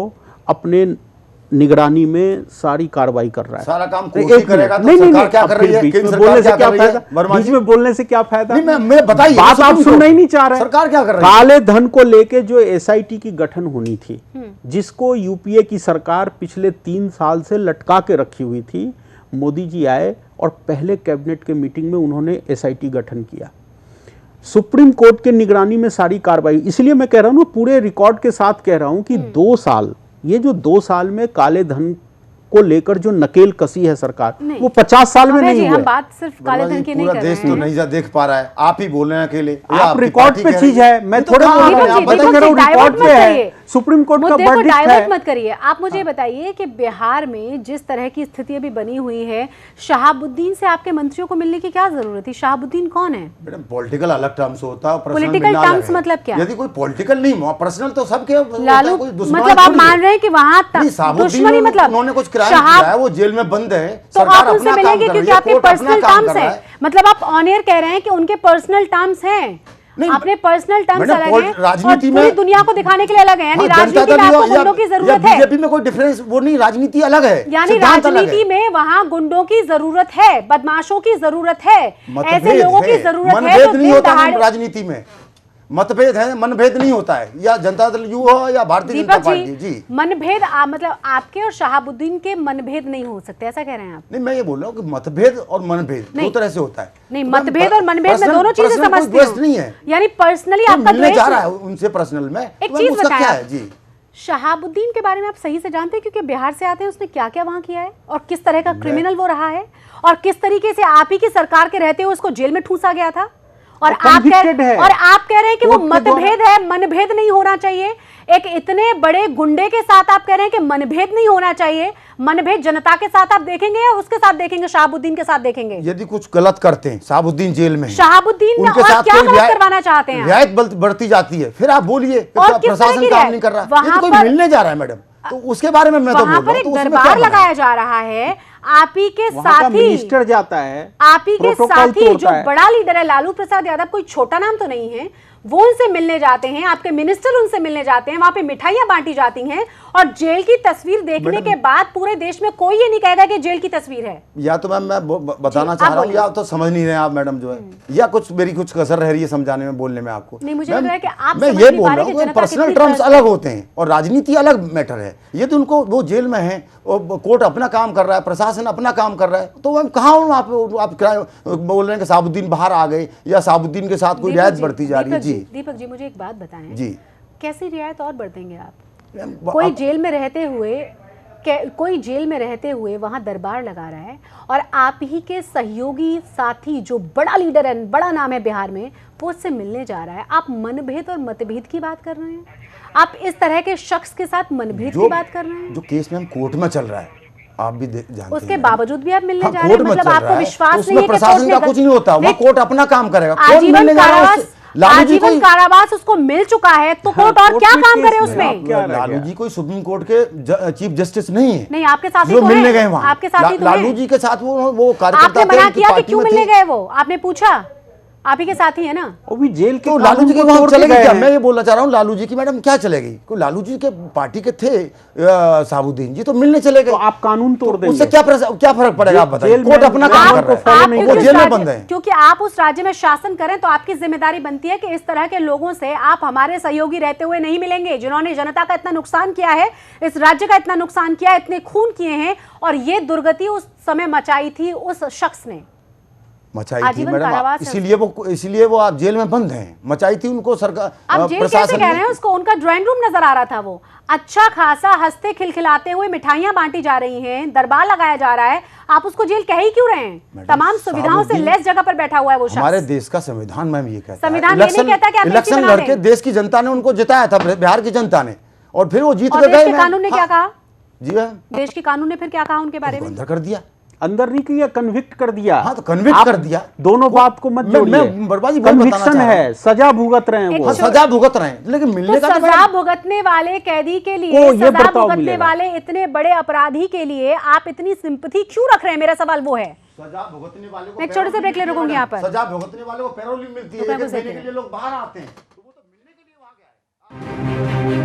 अपने निगरानी में सारी कार्रवाई कर रहा है। सारा काम कोर्ट ही करेगा तो सरकार क्या कर रही है? बोलने से क्या फायदा, बीच में बोलने से क्या फायदा? मैं बताइए, बात आप सुनना ही नहीं चाह रहे। सरकार क्या कर रही है? काले धन को लेके जो एसआईटी की गठन होनी थी, जिसको यूपीए की सरकार पिछले 3 साल से लटका के रखी हुई थी, मोदी जी आए और पहले कैबिनेट के मीटिंग में उन्होंने एसआईटी गठन किया। सुप्रीम कोर्ट के निगरानी में सारी कार्रवाई, इसलिए मैं कह रहा हूं, पूरे रिकॉर्ड के साथ कह रहा हूं कि 2 साल, ये जो 2 साल में काले धन को लेकर जो नकेल कसी है सरकार, वो 50 साल में नहीं हुई। हम बात सिर्फ काले धन की नहीं कर रहे हैं। देश तो नहीं देख पा रहा है, आप ही बोल रहे हैं अकेले। आप रिकॉर्ड पे चीज है, मैं थोड़ा रिकॉर्ड पे है, सुप्रीम कोर्ट का वर्डिक्ट है। डाइवर्ट मत करिए। आप मुझे बताइए कि बिहार में जिस तरह की स्थिति अभी बनी हुई है, शहाबुद्दीन से आपके मंत्रियों को मिलने की क्या जरूरत थी? शहाबुद्दीन कौन है? मैडम पॉलिटिकल अलग टर्म्स होता है, पॉलिटिकल टर्म्स मतलब क्या? यदि कोई पॉलिटिकल नहीं, पर्सनल तो सबके। लालू मतलब आप मान रहे हैं कि वहां दुश्मनी, मतलब उन्होंने कुछ क्राइम किया है, वो जेल में बंद है, तो आप उनसे मिलेंगे क्योंकि आपके पर्सनल टर्म्स हैं। मतलब आप ऑन एयर कह रहे हैं कि उनके पर्सनल टर्म्स हैं, अपने पर्सनल टर्म्स अलग हैं, राजनीति में पूरी दुनिया को दिखाने के लिए अलग है। यानी राजनीति में आपको गुंडों की जरूरत है। बीजेपी में कोई डिफरेंस वो नहीं, राजनीति अलग है। यानी राजनीति में वहां गुंडों की जरूरत है, बदमाशों की जरूरत है, ऐसे लोगों की जरूरत है। मतभेद नहीं होता राजनीति में, मतभेद है, मनभेद नहीं होता है, या जनता दल यू हो या भारतीय जनता पार्टी। जी मनभेद मतलब आपके और शहाबुद्दीन के मनभेद नहीं हो सकते, ऐसा कह रहे हैं आप? नहीं, मैं ये बोल रहा हूँ कि मतभेद और मनभेद 2 तरह से होता है। नहीं, मतभेद और मनभेद में दोनों चीजें समझती हूं। नहीं है, यानी पर्सनली आपका द्वेष जा रहा है उनसे पर्सनल में। एक चीज बताया जी, शहाबुद्दीन के बारे में आप सही से जानते हैं क्योंकि बिहार से आते हैं, उसने क्या क्या वहां किया है और किस तरह का क्रिमिनल वो रहा है और किस तरीके से आप ही की सरकार के रहते हुए उसको जेल में ठूसा गया था। और आप कह रहे हैं कि वो मतभेद है, मनभेद नहीं होना चाहिए। एक इतने बड़े गुंडे के साथ आप कह रहे हैं कि मनभेद नहीं होना चाहिए। मनभेद जनता के साथ आप देखेंगे या उसके साथ देखेंगे, शहाबुद्दीन के साथ देखेंगे? यदि कुछ गलत करते हैं, शहाबुद्दीन जेल में, शहाबुद्दीन ने और क्या गलत करवाना चाहते हैं? रियायत बढ़ती जाती है, फिर आप बोलिए प्रशासन काम नहीं कर रहा, ये तो कोई मिलने जा रहा है मैडम, तो उसके बारे में मैं तो बोल रहा हूं। वहां पर एक दरबार लगाया जा रहा है, आप ही के साथी मिनिस्टर जाता है, आप ही के साथी जो बड़ा लीडर है लालू प्रसाद यादव, कोई छोटा नाम तो नहीं है, वो उनसे मिलने जाते हैं, आपके मिनिस्टर उनसे मिलने जाते हैं, वहां पे मिठाइयां बांटी जाती हैं, और जेल की तस्वीर देखने के बाद पूरे देश में कोई ये नहीं कहेगा कि जेल की तस्वीर है। या तो मैं बताना चाह रहा हूँ, या तो समझ नहीं रहे आप मैडम जो है, या कुछ मेरी कुछ कसर रह रही है समझाने में, बोलने में आपको। नहीं, मुझे लग रहा है कि आप मैं ये बोल रहा हूँ, पर्सनल टर्म्स अलग होते हैं और राजनीति अलग मैटर है। ये तो उनको, वो जेल में है, कोर्ट अपना काम कर रहा है, प्रशासन अपना काम कर रहा है, तो हम कहाँ आप बोल रहे हैं कि साबुद्दीन बाहर आ गए या साबुद्दीन के साथ कोई रियायत बढ़ती जा रही है। जी दीपक जी, मुझे एक बात बताएं जी, कैसी रियायत और बढ़ देंगे आप? कोई जेल में रहते हुए वहां दरबार लगा रहा है, और आप ही के सहयोगी साथी जो बड़ा लीडर है, बड़ा नाम है बिहार में, वो उससे मिलने जा रहा है। आप मनभेद और मतभेद की बात कर रहे हैं, आप इस तरह के शख्स के साथ मनभेद की बात कर रहे हैं। जो केस में हम कोर्ट में चल रहा है, आप भी जानते हैं, उसके बावजूद भी आप मिलने जा रहे हैं, कोर्ट में मतलब चल आपको रहा है, विश्वास उसमें नहीं है कि प्रशासन का कुछ नहीं होता, वहाँ कोर्ट अपना काम करेगा। आजीवन कारावास उसको मिल चुका है, तो कोर्ट और क्या काम करे उसमें? लालू जी कोई सुप्रीम कोर्ट के चीफ जस्टिस नहीं है। नहीं, आपके साथी जो तो मिलने हैं, गए वहाँ, आपके साथी तो लालू हैं। जी के साथ वो कार्यकर्ता आपने थे, मना उनकी किया कि पार्टी क्यों में मिलने थे। गए वो? आपने पूछा? आप ही के साथी है ना? वो भी जेल के तो लालू जी के वहां चलेगी क्या? मैं ये बोलना चाह रहा हूँ, लालू जी की मैडम क्या चलेगी? कोई लालू जी के पार्टी के थे साबुद्दीन जी, तो मिलने चले गए। तो आप कानून तोड़ देंगे, उससे क्या फर्क पड़ेगा? आप बताइए। कोर्ट अपना काम कर रहा है, वो जेल में बंद है। क्योंकि आप उस राज्य में शासन करें, तो आपकी जिम्मेदारी बनती है कि इस तरह के लोगों से आप हमारे सहयोगी रहते हुए नहीं मिलेंगे, जिन्होंने जनता का इतना नुकसान किया है, इस राज्य का इतना नुकसान किया है, इतने खून किए हैं, और ये दुर्गति उस समय मचाई थी उस शख्स ने, मचाई थी मैडम, इसीलिए वो आप जेल में बंद हैं। मचाई थी उनको सरकार, आप जेल कैसे कह रहे हैं उसको? उनका ड्राइंग रूम नजर आ रहा था, वो अच्छा खासा हंसते खिलखिलाते हुए मिठाइयां बांटी जा रही हैं, दरबार लगाया जा रहा है, आप उसको जेल कह ही क्यों रहे हैं? तमाम सुविधाओं से लेस जगह पर बैठा हुआ है वो शख्स। हमारे देश का संविधान मैम ये कहता है, संविधान ये नहीं कहता कि आप इलेक्शन लड़के देश की जनता ने उनको जिताया था, बिहार की जनता ने, और फिर वो जीत गए। गए। कानून ने क्या कहा? जी मैम, देश के कानून ने फिर क्या कहा उनके बारे में? अंदर कर दिया, अंदर नहीं किया, कन्विक्ट कर दिया। हाँ, तो कन्विक्ट कर दिया। दोनों बात को मत जोड़िए, कन्विक्शन है, सजा भुगत रहे हैं वो। सजा भुगत रहे हैं, लेकिन मिलने का सजा भुगतने वाले कैदी के लिए, सजा भुगतने वाले इतने बड़े अपराधी के लिए आप इतनी सिंपैथी क्यों रख रहे हैं? मेरा सवाल वो है। सजा भुगतने वाले को एक छोटे से ब्रेक ले रुकूंगी यहाँ पर। सजा भुगतने वाले को पैरोल मिलती है, एक महीने के लिए लोग बाहर आते हैं, तो वो तो मिलने के लिए वहां गया है।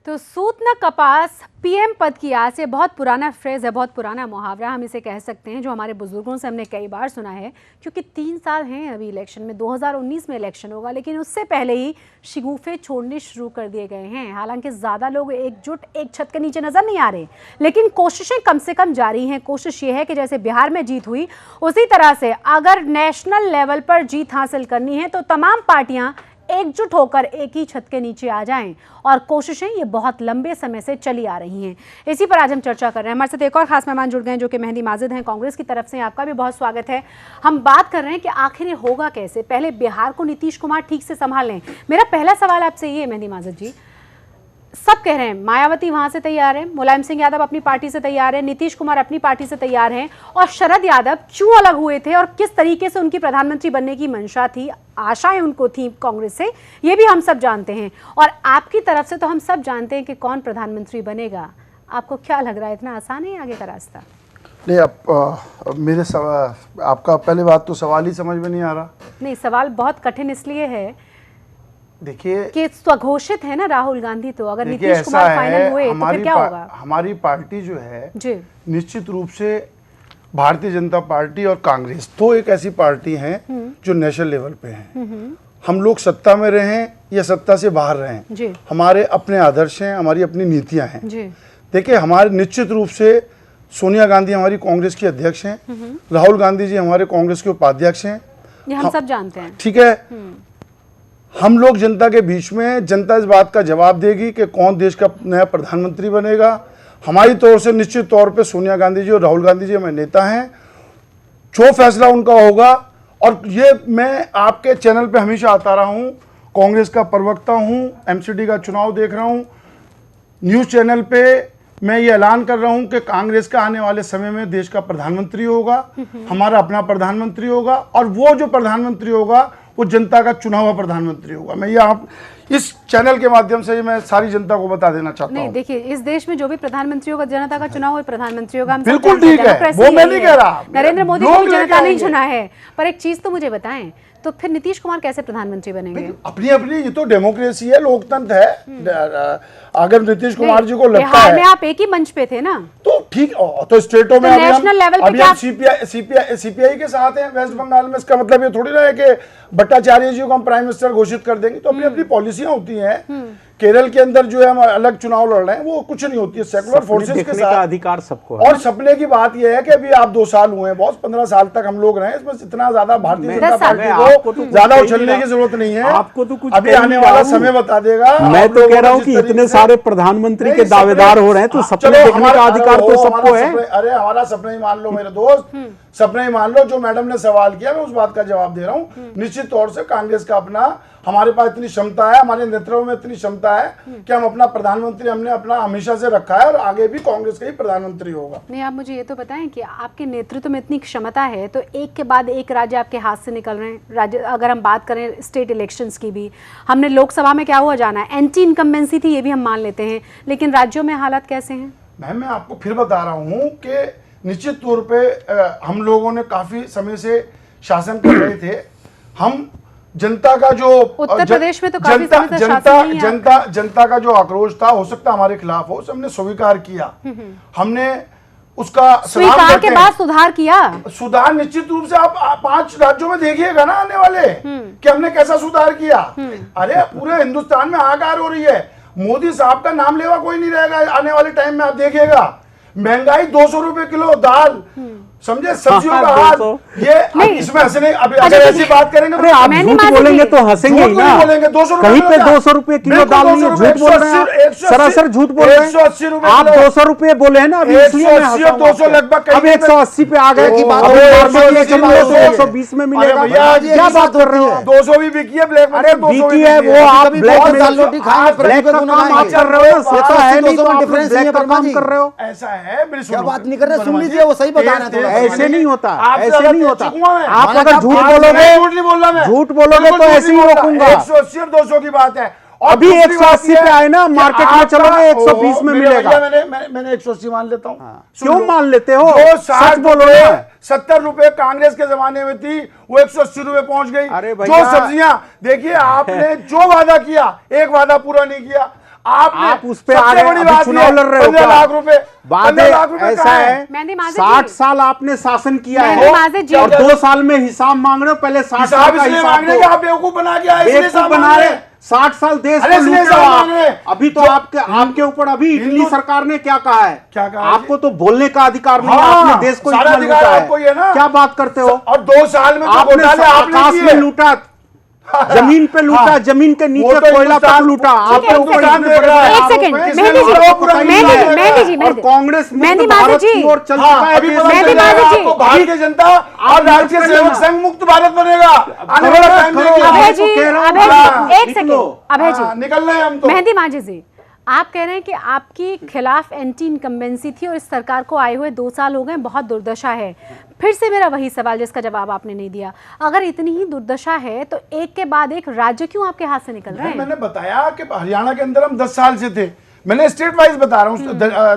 तो सूत न कपास पीएम पद की आस, ये बहुत पुराना फ्रेज है, बहुत पुराना मुहावरा हम इसे कह सकते हैं, जो हमारे बुजुर्गों से हमने कई बार सुना है। क्योंकि 3 साल हैं अभी इलेक्शन में, 2019 में इलेक्शन होगा, लेकिन उससे पहले ही शिगुफे छोड़ने शुरू कर दिए गए हैं। हालांकि ज़्यादा लोग एकजुट एक छत के नीचे नजर नहीं आ रहे, लेकिन कोशिशें कम से कम जारी हैं। कोशिश ये है कि जैसे बिहार में जीत हुई, उसी तरह से अगर नेशनल लेवल पर जीत हासिल करनी है, तो तमाम पार्टियां एकजुट होकर एक ही छत के नीचे आ जाएं। और कोशिशें ये बहुत लंबे समय से चली आ रही हैं। इसी पर आज हम चर्चा कर रहे हैं। हमारे साथ एक और खास मेहमान जुड़ गए हैं, जो कि मेहंदी माजिद हैं, कांग्रेस की तरफ से। आपका भी बहुत स्वागत है। हम बात कर रहे हैं कि आखिर ये होगा कैसे। पहले बिहार को नीतीश कुमार ठीक से संभाल लें। मेरा पहला सवाल आपसे ये, मेहंदी माजिद जी, सब कह रहे हैं मायावती वहां से तैयार है, मुलायम सिंह यादव अपनी पार्टी से तैयार है, नीतीश कुमार अपनी पार्टी से तैयार हैं, और शरद यादव क्यों अलग हुए थे और किस तरीके से उनकी प्रधानमंत्री बनने की मंशा थी, आशाएं उनको थी कांग्रेस से, ये भी हम सब जानते हैं। और आपकी तरफ से तो हम सब जानते हैं कि कौन प्रधानमंत्री बनेगा। आपको क्या लग रहा है, इतना आसान है आगे का रास्ता? नहीं, आपका पहले बात तो सवाल ही समझ में नहीं आ रहा। नहीं, सवाल बहुत कठिन इसलिए है, देखिए कि स्वघोषित है ना राहुल गांधी, तो अगर नीतीश कुमार फाइनल हुए तो फिर क्या होगा? हमारी पार्टी जो है जी, निश्चित रूप से भारतीय जनता पार्टी और कांग्रेस दो एक ऐसी पार्टी हैं जो नेशनल लेवल पे हैं। हम लोग सत्ता में रहें या सत्ता से बाहर रहें, हमारे अपने आदर्श हैं, हमारी अपनी नीतियां हैं। देखिए, हमारे निश्चित रूप से सोनिया गांधी हमारी कांग्रेस की अध्यक्ष हैं, राहुल गांधी जी हमारे कांग्रेस के उपाध्यक्ष हैं, ये हम सब जानते हैं। ठीक है, हम लोग जनता के बीच में, जनता इस बात का जवाब देगी कि कौन देश का नया प्रधानमंत्री बनेगा। हमारी तौर से निश्चित तौर पे सोनिया गांधी जी और राहुल गांधी जी हमारे नेता हैं, जो फैसला उनका होगा। और ये मैं आपके चैनल पे हमेशा आता रहा हूँ, कांग्रेस का प्रवक्ता हूँ, एमसीडी का चुनाव देख रहा हूँ, न्यूज़ चैनल पे मैं ये ऐलान कर रहा हूँ कि कांग्रेस का आने वाले समय में देश का प्रधानमंत्री होगा, हमारा अपना प्रधानमंत्री होगा, और वो जो प्रधानमंत्री होगा वो जनता का चुना हुआ प्रधानमंत्री होगा। मैं ये आप इस चैनल के माध्यम से मैं सारी जनता को बता देना चाहता हूँ। नहीं देखिए, इस देश में जो भी प्रधानमंत्री होगा जनता का चुनाव हुआ प्रधानमंत्री होगा। हम बिल्कुल ठीक है, वो मैं नहीं कह रहा, नरेंद्र मोदी को जनता नहीं चुना है। पर एक चीज तो मुझे बताएं, तो फिर नीतीश कुमार कैसे प्रधानमंत्री बनेंगे? अपनी अपनी ये तो डेमोक्रेसी है, लोकतंत्र है। अगर नीतीश कुमार जी को लगता बिहार है, में आप एक ही मंच पे थे ना, तो ठीक, तो स्टेटों में नेशनल लेवल पे अभी हम सीपीआई के साथ हैं वेस्ट बंगाल में। इसका मतलब ये थोड़ी ना है कि भट्टाचार्य जी को हम प्राइम मिनिस्टर घोषित कर देंगे। तो अपनी अपनी पॉलिसियां होती हैं। केरल के अंदर जो है हम अलग चुनाव लड़ रहे हैं, वो कुछ नहीं होती है, सेकुलर फोर्सेस के साथ अधिकार सबको है। और सपने की बात यह है कि अभी आप 2 साल हुए हैं, बहुत 15 साल तक हम लोग रहे, इसमें इतना ज्यादा भारतीय जनता पार्टी को ज्यादा उछलने की जरूरत नहीं है। आपको तो कुछ अभी आने वाला समय बता देगा। मैं तो कह रहा हूँ कि इतने सारे प्रधानमंत्री के दावेदार हो रहे हैं, तो सपने देखने का अधिकार तो सबको है। अरे हमारा सपना ही मान लो मेरे दोस्त, सपना ही मान लो। जो मैडम ने सवाल किया मैं उस बात का जवाब दे रहा हूँ। निश्चित तौर से कांग्रेस का अपना, हमारे पास इतनी क्षमता है, हमारे नेतृत्व में इतनी क्षमता है कि हम अपना प्रधानमंत्री हमने अपना हमेशा से रखा है, और आगे भी कांग्रेस का ही प्रधानमंत्री होगा। नहीं, आप मुझे ये तो बताएं कि आपके नेतृत्व में इतनी क्षमता है, तो एक के बाद एक राज्य आपके हाथ से निकल रहे हैं। राज्य, अगर हम बात करें स्टेट इलेक्शंस की भी, हमने लोकसभा में क्या हुआ जाना है, एंटी इनकम्बेंसी थी, ये भी हम मान लेते हैं, लेकिन राज्यों में हालात कैसे हैं? मैं आपको फिर बता रहा हूँ कि निश्चित तौर पे हम लोगों ने काफी समय से शासन कर रहे थे। हम जनता का जो उत्तर प्रदेश में तो काफी समय से शासन नहीं है। जनता का जो आक्रोश था, हो सकता हमारे खिलाफ हो, हमने स्वीकार किया। हमने उसका स्वीकार के बाद सुधार किया। सुधार निश्चित रूप से आप 5 राज्यों में देखिएगा ना आने वाले कि हमने कैसा सुधार किया। अरे पूरे हिंदुस्तान में हाहाकार हो रही है, मोदी साहब का नाम लेवा कोई नहीं रहेगा आने वाले टाइम में। आप देखिएगा महंगाई 200 रुपए किलो दाल, समझे, सब्जियों का हाल, ये इसमें हंसने। अभी अगर ऐसी बात करेंगे तो आप झूठ बोलेंगे तो हंसेंगे ही ना। बोलेंगे 200 कहीं पे 200 रुपए किलो दाल नहीं है, झूठ बोल रहे हैं, सरासर झूठ बोल रहे हैं। 180 रुपए आप 200 रुपए बोले हैं ना, अभी इसलिए मैं 200 लगभग, अब 180 पे आ गए कि बात 120 में मिलेगा। क्या बात कर रहे हो? 200 भी बिकी है, ब्लैक अरे बिकी है, वो आप ब्लैक का काम आप कर रहे हो, ऐसा है नहीं तो आप ब्लैक का काम कर रहे हो। ऐसा है, क्या बात नहीं कर रहे, सुन लीजिए, वो सही बता रहे हैं। ऐसे नहीं होता, ऐसे नहीं होता। आप अगर झूठ बोलोगे, झूठ नहीं बोलना, मैं झूठ बोलोगे तो ऐसे ही रोकूंगा। 180 और 200 की बात है। अभी 180 पे आए ना, मार्केट में चलोगे 120 में मिलेगा। मैंने 180 मान लेता हूँ। क्यों मान लेते हो? सच बोलो ना। 70 रुपए कांग्रेस के जमाने में थी, वो 180 रुपए पहुंच गई। जो सब्जियां, देखिए आपने जो वादा किया, एक वादा पूरा नहीं किया। आप उस पे आ रहे हैं, चुनाव लड़ रहे हो। 15 लाख रुपए, ऐसा है, 60 साल आपने शासन किया है और 2 साल में हिसाब मांग रहे हो। पहले 60 साल का हिसाब आप बेवकूफ बना के आए, बेवकूफ बना रहे। 60 साल देश को लूटे हो आप। अभी तो आपके ऊपर अभी इटली सरकार ने क्या कहा है? क्या कहा? आपको तो बोलने का अधिकार नहीं है, आपने देश को इतना लूटा है। क्या बात करते हो? और 2 साल में आपने आकाश में लूटा, जमीन पे लूटा, जमीन के नीचे कोयला तक लूटा। आपके ऊपर एक सेकंड, मेहंदी जी, कांग्रेस मेहंदी भारत की ओर चल चुका है। भारतीय जनता और राज्य सेवक संघ मुक्त भारत बनेगा। आने वाला टाइम देखिए। अभय जी, एक सेकंड, अभय जी निकल रहे हैं हम तो। मेहंदी मांझी जी, आप कह रहे हैं कि आपकी खिलाफ एंटी इनकम्बेंसी थी और इस सरकार को आए हुए 2 साल हो गए, बहुत दुर्दशा है। फिर से मेरा वही सवाल जिसका जवाब आपने नहीं दिया, अगर इतनी ही दुर्दशा है तो एक के बाद एक राज्य क्यों आपके हाथ से निकल रहे हैं? मैंने बताया कि हरियाणा के अंदर हम 10 साल से थे, मैंने स्टेट वाइज बता रहा हूँ,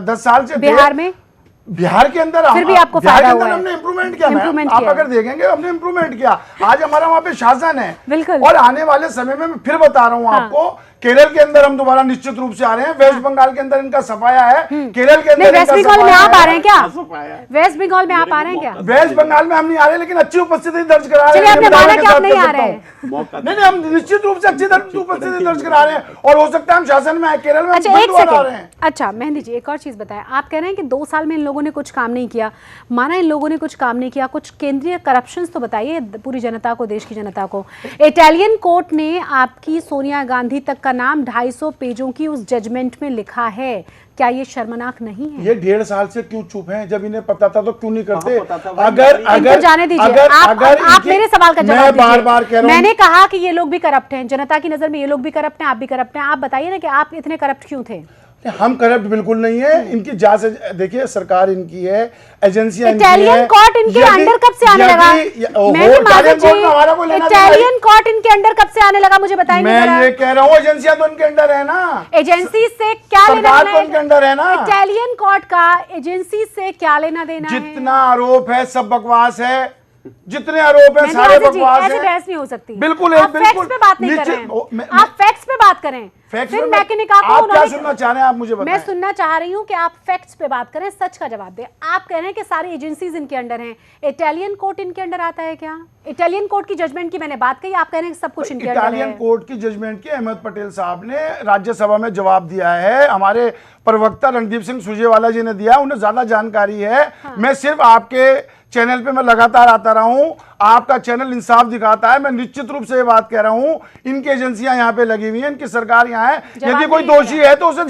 10 साल से। बिहार में, बिहार के अंदर फिर भी आपको फायदा हुआ है। हमने इम्प्रूवमेंट किया, आप अगर देखेंगे हमने इम्प्रूवमेंट किया। आज हमारा वहाँ पे शासन है, बिल्कुल। और आने वाले समय में मैं फिर बता रहा हूँ आपको, केरल के अंदर हम दोबारा निश्चित रूप से आ रहे हैं। वेस्ट बंगाल के अंदर इनका सफाया है, केरल के अंदर वेस्ट बंगाल में आप आ रहे हैं क्या? वेस्ट बंगाल में आप आ रहे हैं क्या? वेस्ट बंगाल में हम नहीं आ रहे, लेकिन अच्छी उपस्थिति दर्ज करा रहे हैं। आपने माना कि आप नहीं आ रहे हैं? नहीं, हम निश्चित रूप से अच्छी उपस्थिति दर्ज करा रहे हैं, और हो सकता है हम शासन में आए, केरल में। अच्छा, एक सेकंड। अच्छा मेहंदी जी, एक और चीज बताएं, आप कह रहे हैं कि 2 साल में इन लोगों ने कुछ काम नहीं किया। माना इन लोगों ने कुछ काम नहीं किया, कुछ केंद्रीय करप्शंस तो बताइए पूरी जनता को, देश की जनता को। इटालियन कोर्ट ने आपकी सोनिया गांधी तक का नाम 250 पेजों की उस जजमेंट में लिखा है। क्या ये शर्मनाक नहीं है? ये 1.5 साल से क्यों चुप हैं? जब इन्हें पता था तो क्यों नहीं करते? अगर जाने दीजिए, आप मेरे सवाल का जवाब दीजिए। बार-बार कह रहा हूं, मैंने कहा कि ये लोग भी करप्ट हैं, जनता की नजर में ये लोग भी करप्ट हैं, आप भी करप्ट हैं। आप बताइए ना कि आप इतने करप्ट क्यों थे? हम करप्ट बिल्कुल नहीं है। इनकी जांच, देखिए सरकार इनकी है, एजेंसियां इनकी है। इटालियन कोर्ट इनके अंडर कब से आने लगा? इटालियन कोर्ट इनके अंडर कब से आने लगा, मुझे बताएंगे? मैं ये कह रहा हूँ एजेंसियां तो इनके अंडर है ना। एजेंसी से क्या लेना सरकार तो इनके अंडर है ना। इटालियन कोर्ट का एजेंसी से क्या लेना देना है? जितना आरोप है सब बकवास है, जितने आरोप हैं सारे बकवास हैं। ऐसे बहस नहीं हो सकती। बिल्कुल आप फैक्ट्स पे बात नहीं कर रहे हैं। आप फैक्ट्स पे बात करें। फिर मैकेनिक आप क्या सुनना चाह रहे हैं? आप मुझे बताएं। मैं सुनना चाह रही हूं कि आप फैक्ट्स पे बात करें, सच का जवाब दें। आप कह रहे हैं कि सारी एजेंसीज इनके अंडर हैं। इटालियन कोर्ट इनके अंडर आता है क्या? इटालियन कोर्ट की जजमेंट की मैंने बात कही, आप कह रहे हैं सब कुछ इनके अंडर है। इटालियन कोर्ट की जजमेंट की अहमद पटेल साहब ने राज्यसभा में जवाब दिया है। हमारे प्रवक्ता रणदीप सिंह सुरजेवाला जी ने दिया, उन्हें ज्यादा जानकारी है। मैं सिर्फ आपके चैनल पे मैं लगातार आता रहा हूं, आपका चैनल इंसाफ दिखाता है। मैं निश्चित रूप से ये बात कह रहा हूं, इनकी एजेंसियां यहाँ पे लगी हुई हैं, इनकी सरकार यहाँ है। यदि कोई दोषी है तो उसे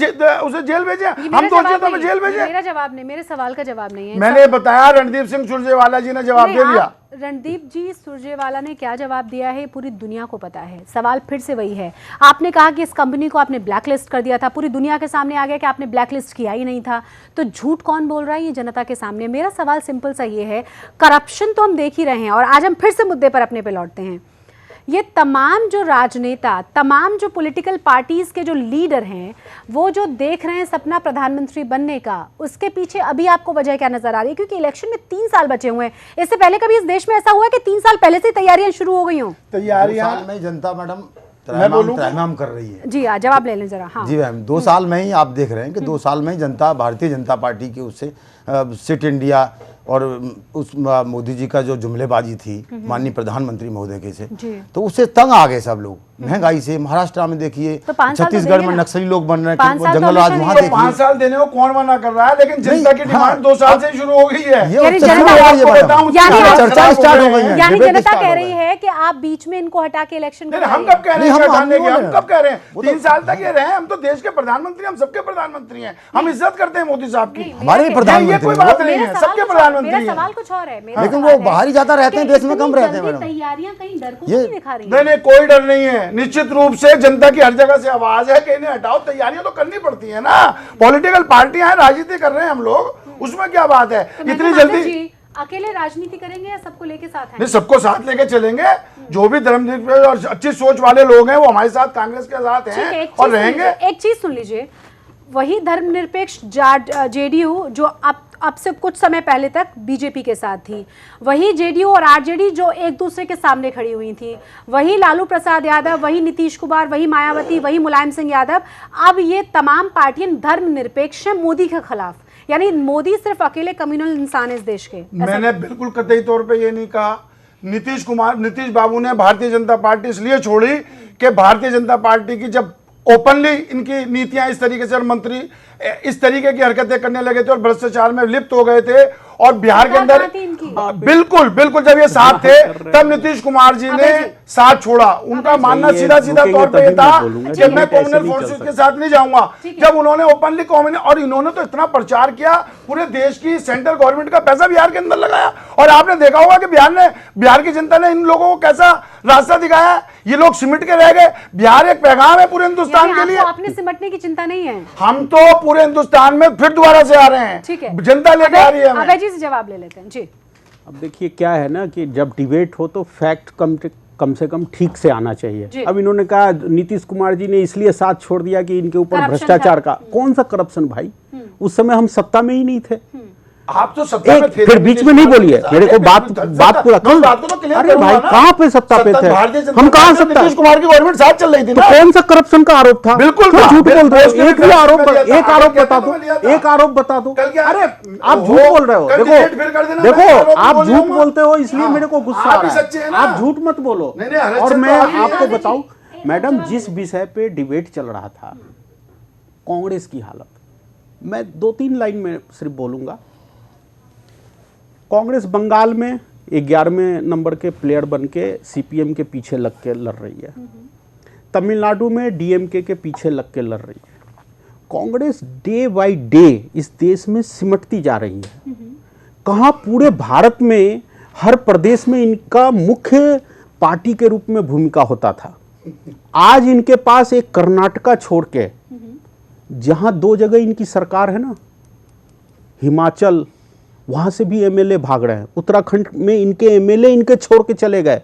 जेल भेजें। हम दोषी है तो हमें जेल भेजें। मेरा जवाब नहीं, मेरे सवाल का जवाब नहीं है। मैंने बताया, रणदीप सिंह सुरजेवाला जी ने जवाब दे दिया। रणदीप जी सुरजेवाला ने क्या जवाब दिया है पूरी दुनिया को पता है। सवाल फिर से वही है, आपने कहा कि इस कंपनी को आपने ब्लैकलिस्ट कर दिया था, पूरी दुनिया के सामने आ गया कि आपने ब्लैकलिस्ट किया ही नहीं था। तो झूठ कौन बोल रहा है ये जनता के सामने? मेरा सवाल सिंपल सा ये है, करप्शन तो हम देख ही रहे हैं। और आज हम फिर से मुद्दे पर अपने पे लौटते हैं। ये तमाम जो राजनेता, तमाम जो पॉलिटिकल पार्टीज के जो लीडर हैं, वो जो देख रहे हैं सपना प्रधानमंत्री बनने का, उसके पीछे अभी आपको वजह क्या नजर आ रही है? क्योंकि इलेक्शन में 3 साल बचे हुए हैं। इससे पहले कभी इस देश में ऐसा हुआ है कि 3 साल पहले से तैयारियां शुरू हो गई हों? तैयारियां में जनता मैडम त्रैमाम कर रही है। जी हाँ, जवाब ले लें जरा। हाँ जी मैम, 2 साल में ही आप देख रहे हैं कि 2 साल में ही जनता भारतीय जनता पार्टी की उससे सिट इंडिया और उस मोदी जी का जो जुमलेबाजी थी माननीय प्रधानमंत्री महोदय के से, तो उससे तंग आ गए सब लोग। महंगाई से महाराष्ट्र में देखिए, तो छत्तीसगढ़ में नक्सली लोग बन रहे हैं, जंगल राज वहाँ देखिए। 5 साल देने को कौन मना कर रहा है? लेकिन जनता की डिमांड 2 साल से शुरू हो गई है। चर्चा स्टार्ट हो गई है। यानी जनता कह रही है कि आप बीच में इनको हटा के इलेक्शन कर रहे हैं। हम कब कह रहे हैं हटाने के? हम कब कह रहे हैं? 3 साल तक ये रहे। हम तो देश के प्रधानमंत्री, हम सबके प्रधानमंत्री हैं। हम इज्जत करते हैं मोदी साहब की। हमारे प्रधानमंत्री, कोई बात नहीं है, सबके प्रधानमंत्री हैं। सवाल कुछ और है, लेकिन वो बाहर ही ज्यादा रहते हैं, देश में कम रहते हैं मैडम। तैयारियां कहीं डर को नहीं दिखा रही? नहीं, कोई डर नहीं है। निश्चित रूप से जनता की हर जगह से आवाज है कि इन्हें हटाओ। तैयारियां तो करनी पड़ती है ना। पॉलिटिकल पार्टियां हैं, राजनीति कर रहे हैं हम लोग, उसमें क्या बात है? इतनी जल्दी अकेले राजनीति करेंगे या सबको लेके साथ हैं? नहीं, सबको साथ लेके चलेंगे। जो भी धर्मनिरपेक्ष और अच्छी सोच वाले लोग हैं वो हमारे साथ, कांग्रेस के साथ हैं और रहेंगे। एक चीज सुन लीजिए, वही धर्मनिरपेक्ष जेडीयू जो अब से कुछ समय पहले तक बीजेपी के साथ थी, वही जेडीयू और आरजेडी जो एक दूसरे के सामने खड़ी हुई थी, वही लालू प्रसाद यादव, वही नीतीश कुमार, वही मायावती, वही मुलायम सिंह यादव, अब ये तमाम पार्टियां धर्मनिरपेक्ष हैं मोदी के खिलाफ। यानी मोदी सिर्फ अकेले कम्युनल इंसान है इस देश के। मैंने बिल्कुल कतई तौर पे ये नहीं कहा। नीतीश बाबू ने भारतीय जनता पार्टी इसलिए छोड़ी कि भारतीय जनता पार्टी की जब ओपनली इनकी नीतियां इस तरीके से और मंत्री इस तरीके की हरकतें करने लगे थे और भ्रष्टाचार में लिप्त हो गए थे, और बिहार के अंदर बिल्कुल जब ये साथ थे तब नीतीश कुमार जी ने साथ छोड़ा। उनका मानना सीधा तौर पे था कि मैं कम्युनल फोर्सेस के साथ नहीं जाऊंगा। जब उन्होंने ओपनली कम्युनल, और इन्होंने तो इतना प्रचार किया, पूरे देश की सेंट्रल गवर्नमेंट का पैसा बिहार के अंदर लगाया, और आपने देखा होगा कि बिहार की जनता ने इन लोगों को कैसा रास्ता दिखाया। ये लोग सिमट के रह गए। बिहार एक पैगाम है पूरे हिंदुस्तान के लिए। आपने सिमटने की चिंता नहीं है? हम तो पूरे हिंदुस्तान में फिर दोबारा से आ रहे हैं। ठीक है, जनता लेके आ रही है। अभय जी से जवाब ले लेते हैं जी। अब देखिए क्या है ना कि जब डिबेट हो तो फैक्ट कम से कम ठीक से आना चाहिए। अब इन्होंने कहा नीतीश कुमार जी ने इसलिए साथ छोड़ दिया कि इनके ऊपर भ्रष्टाचार का। कौन सा करप्शन भाई? उस समय हम सत्ता में ही नहीं थे। आप तो सत्ता में थे, फिर बीच में नहीं बोलिए, मेरे को बात को रखो। अरे भाई कहाँ पे सत्ता पे थे हम? कहाँ सत्ता? नीतीश कुमार की गवर्नमेंट साथ चल रही थी। तो कौन सा करप्शन का आरोप था? बिल्कुल झूठ बोल रहे हो। एक आरोप बता दो, एक आरोप बता दो। अरे आप झूठ बोल रहे हो। देखो आप झूठ बोलते हो इसलिए मेरे को गुस्सा आ रहा है। आप झूठ मत बोलो। और मैं आपको बताऊं मैडम, जिस विषय पे डिबेट चल रहा था, कांग्रेस की हालत, मैं 2-3 लाइन में सिर्फ बोलूंगा। कांग्रेस बंगाल में 11वें नंबर के प्लेयर बन के सीपीएम के पीछे लग के लड़ रही है। तमिलनाडु में डीएमके के पीछे लग के लड़ रही है। कांग्रेस डे बाय डे इस देश में सिमटती जा रही है। कहाँ पूरे भारत में हर प्रदेश में इनका मुख्य पार्टी के रूप में भूमिका होता था। आज इनके पास एक कर्नाटका छोड़ के जहां 2 जगह इनकी सरकार है ना, हिमाचल, वहां से भी एमएलए भाग रहे हैं। उत्तराखंड में इनके एमएलए इनके छोड़ के चले गए।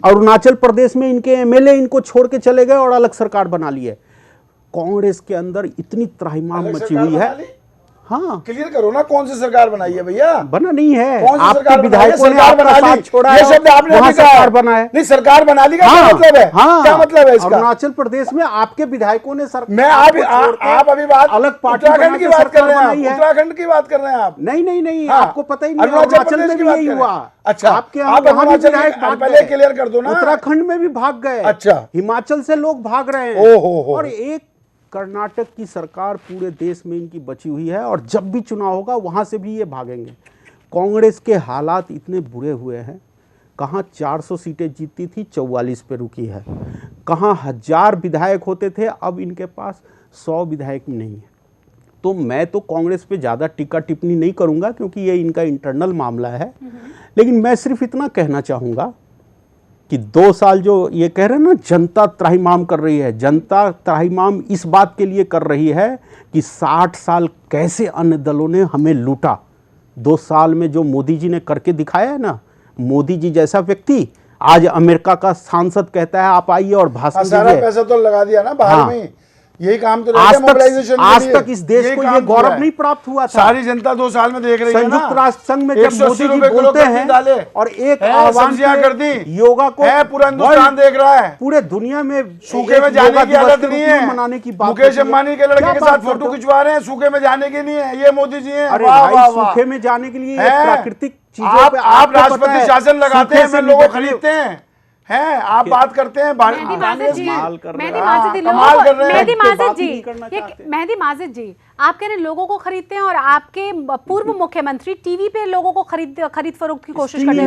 अरुणाचल प्रदेश में इनके एमएलए इनको छोड़ के चले गए और अलग सरकार बना ली है। कांग्रेस के अंदर इतनी त्राहिमाम मची हुई है। हाँ, क्लियर करो ना, कौन सी सरकार बनाई है भैया? बना नहीं है, कौन सी आपके सरकार विधायकों ने आपका साथ छोड़ा है, ये शब्द आपने वहाँ अभी कहा सरकार बना है। नहीं, सरकार बना ली का हाँ, क्या मतलब है? हाँ, क्या मतलब है इसका? अरुणाचल प्रदेश में आपके विधायकों ने सरकार, मैं आप अभी बात अलग पार्टी उत्तराखंड की बात कर रहे हैं, उत्तराखंड की बात कर रहे हैं आप? नहीं, हाँ, आपको पता ही नहीं, अरुणाचल में भी यही हुआ। अच्छा, आपके आप अरुणाचल पहले क्लियर कर दो ना। उत्तराखंड में भी भाग गए। अच्छा, हिमाचल से लोग भाग रहे हैं। ओहो, और एक कर्नाटक की सरकार पूरे देश में इनकी बची हुई है और जब भी चुनाव होगा वहां से भी ये भागेंगे। कांग्रेस के हालात इतने बुरे हुए हैं, कहाँ 400 सीटें जीतती थी 44 पे रुकी है, कहाँ 1000 विधायक होते थे, अब इनके पास 100 विधायक नहीं है। तो मैं तो कांग्रेस पे ज़्यादा टीका टिप्पणी नहीं करूँगा क्योंकि ये इनका इंटरनल मामला है, लेकिन मैं सिर्फ इतना कहना चाहूँगा कि 2 साल जो ये कह रहे हैं ना, जनता त्राहिमाम कर रही है, जनता त्राहिमाम इस बात के लिए कर रही है कि 60 साल कैसे अन्य दलों ने हमें लूटा। 2 साल में जो मोदी जी ने करके दिखाया है ना, मोदी जी जैसा व्यक्ति आज अमेरिका का सांसद कहता है आप आइए और भाषण दीजिए। सारा पैसा तो लगा दिया ना बाहर में, यही काम तो आज मोबिलाइजेशन तक इस देश को ये गौरव नहीं प्राप्त हुआ था। सारी जनता 2 साल में देख रही है ना। संयुक्त राष्ट्र संघ में जब मोदी जी बोलते हैं और एक आह्वान कर दी, योगा को है पूरा हिंदुस्तान देख रहा है, पूरे दुनिया में सूखे में जाने की हालत नहीं है, मनाने की बात। मुकेश अंबानी के लड़के के साथ फोटो खिंचवा रहे हैं, सूखे में जाने के लिए ये मोदी जी हैं। अरे भाई, सूखे में जाने के लिए प्राकृतिक चीजों पे आप राष्ट्रपति शासन लगाते हैं, फिर लोगों खरीदते हैं, आप बात करते हैं मेहदी माजिद जी, आप कह रहे हैं लोगों को खरीदते हैं और आपके पूर्व मुख्यमंत्री टीवी पे लोगों को खरीद फरोख्त की कोशिश करते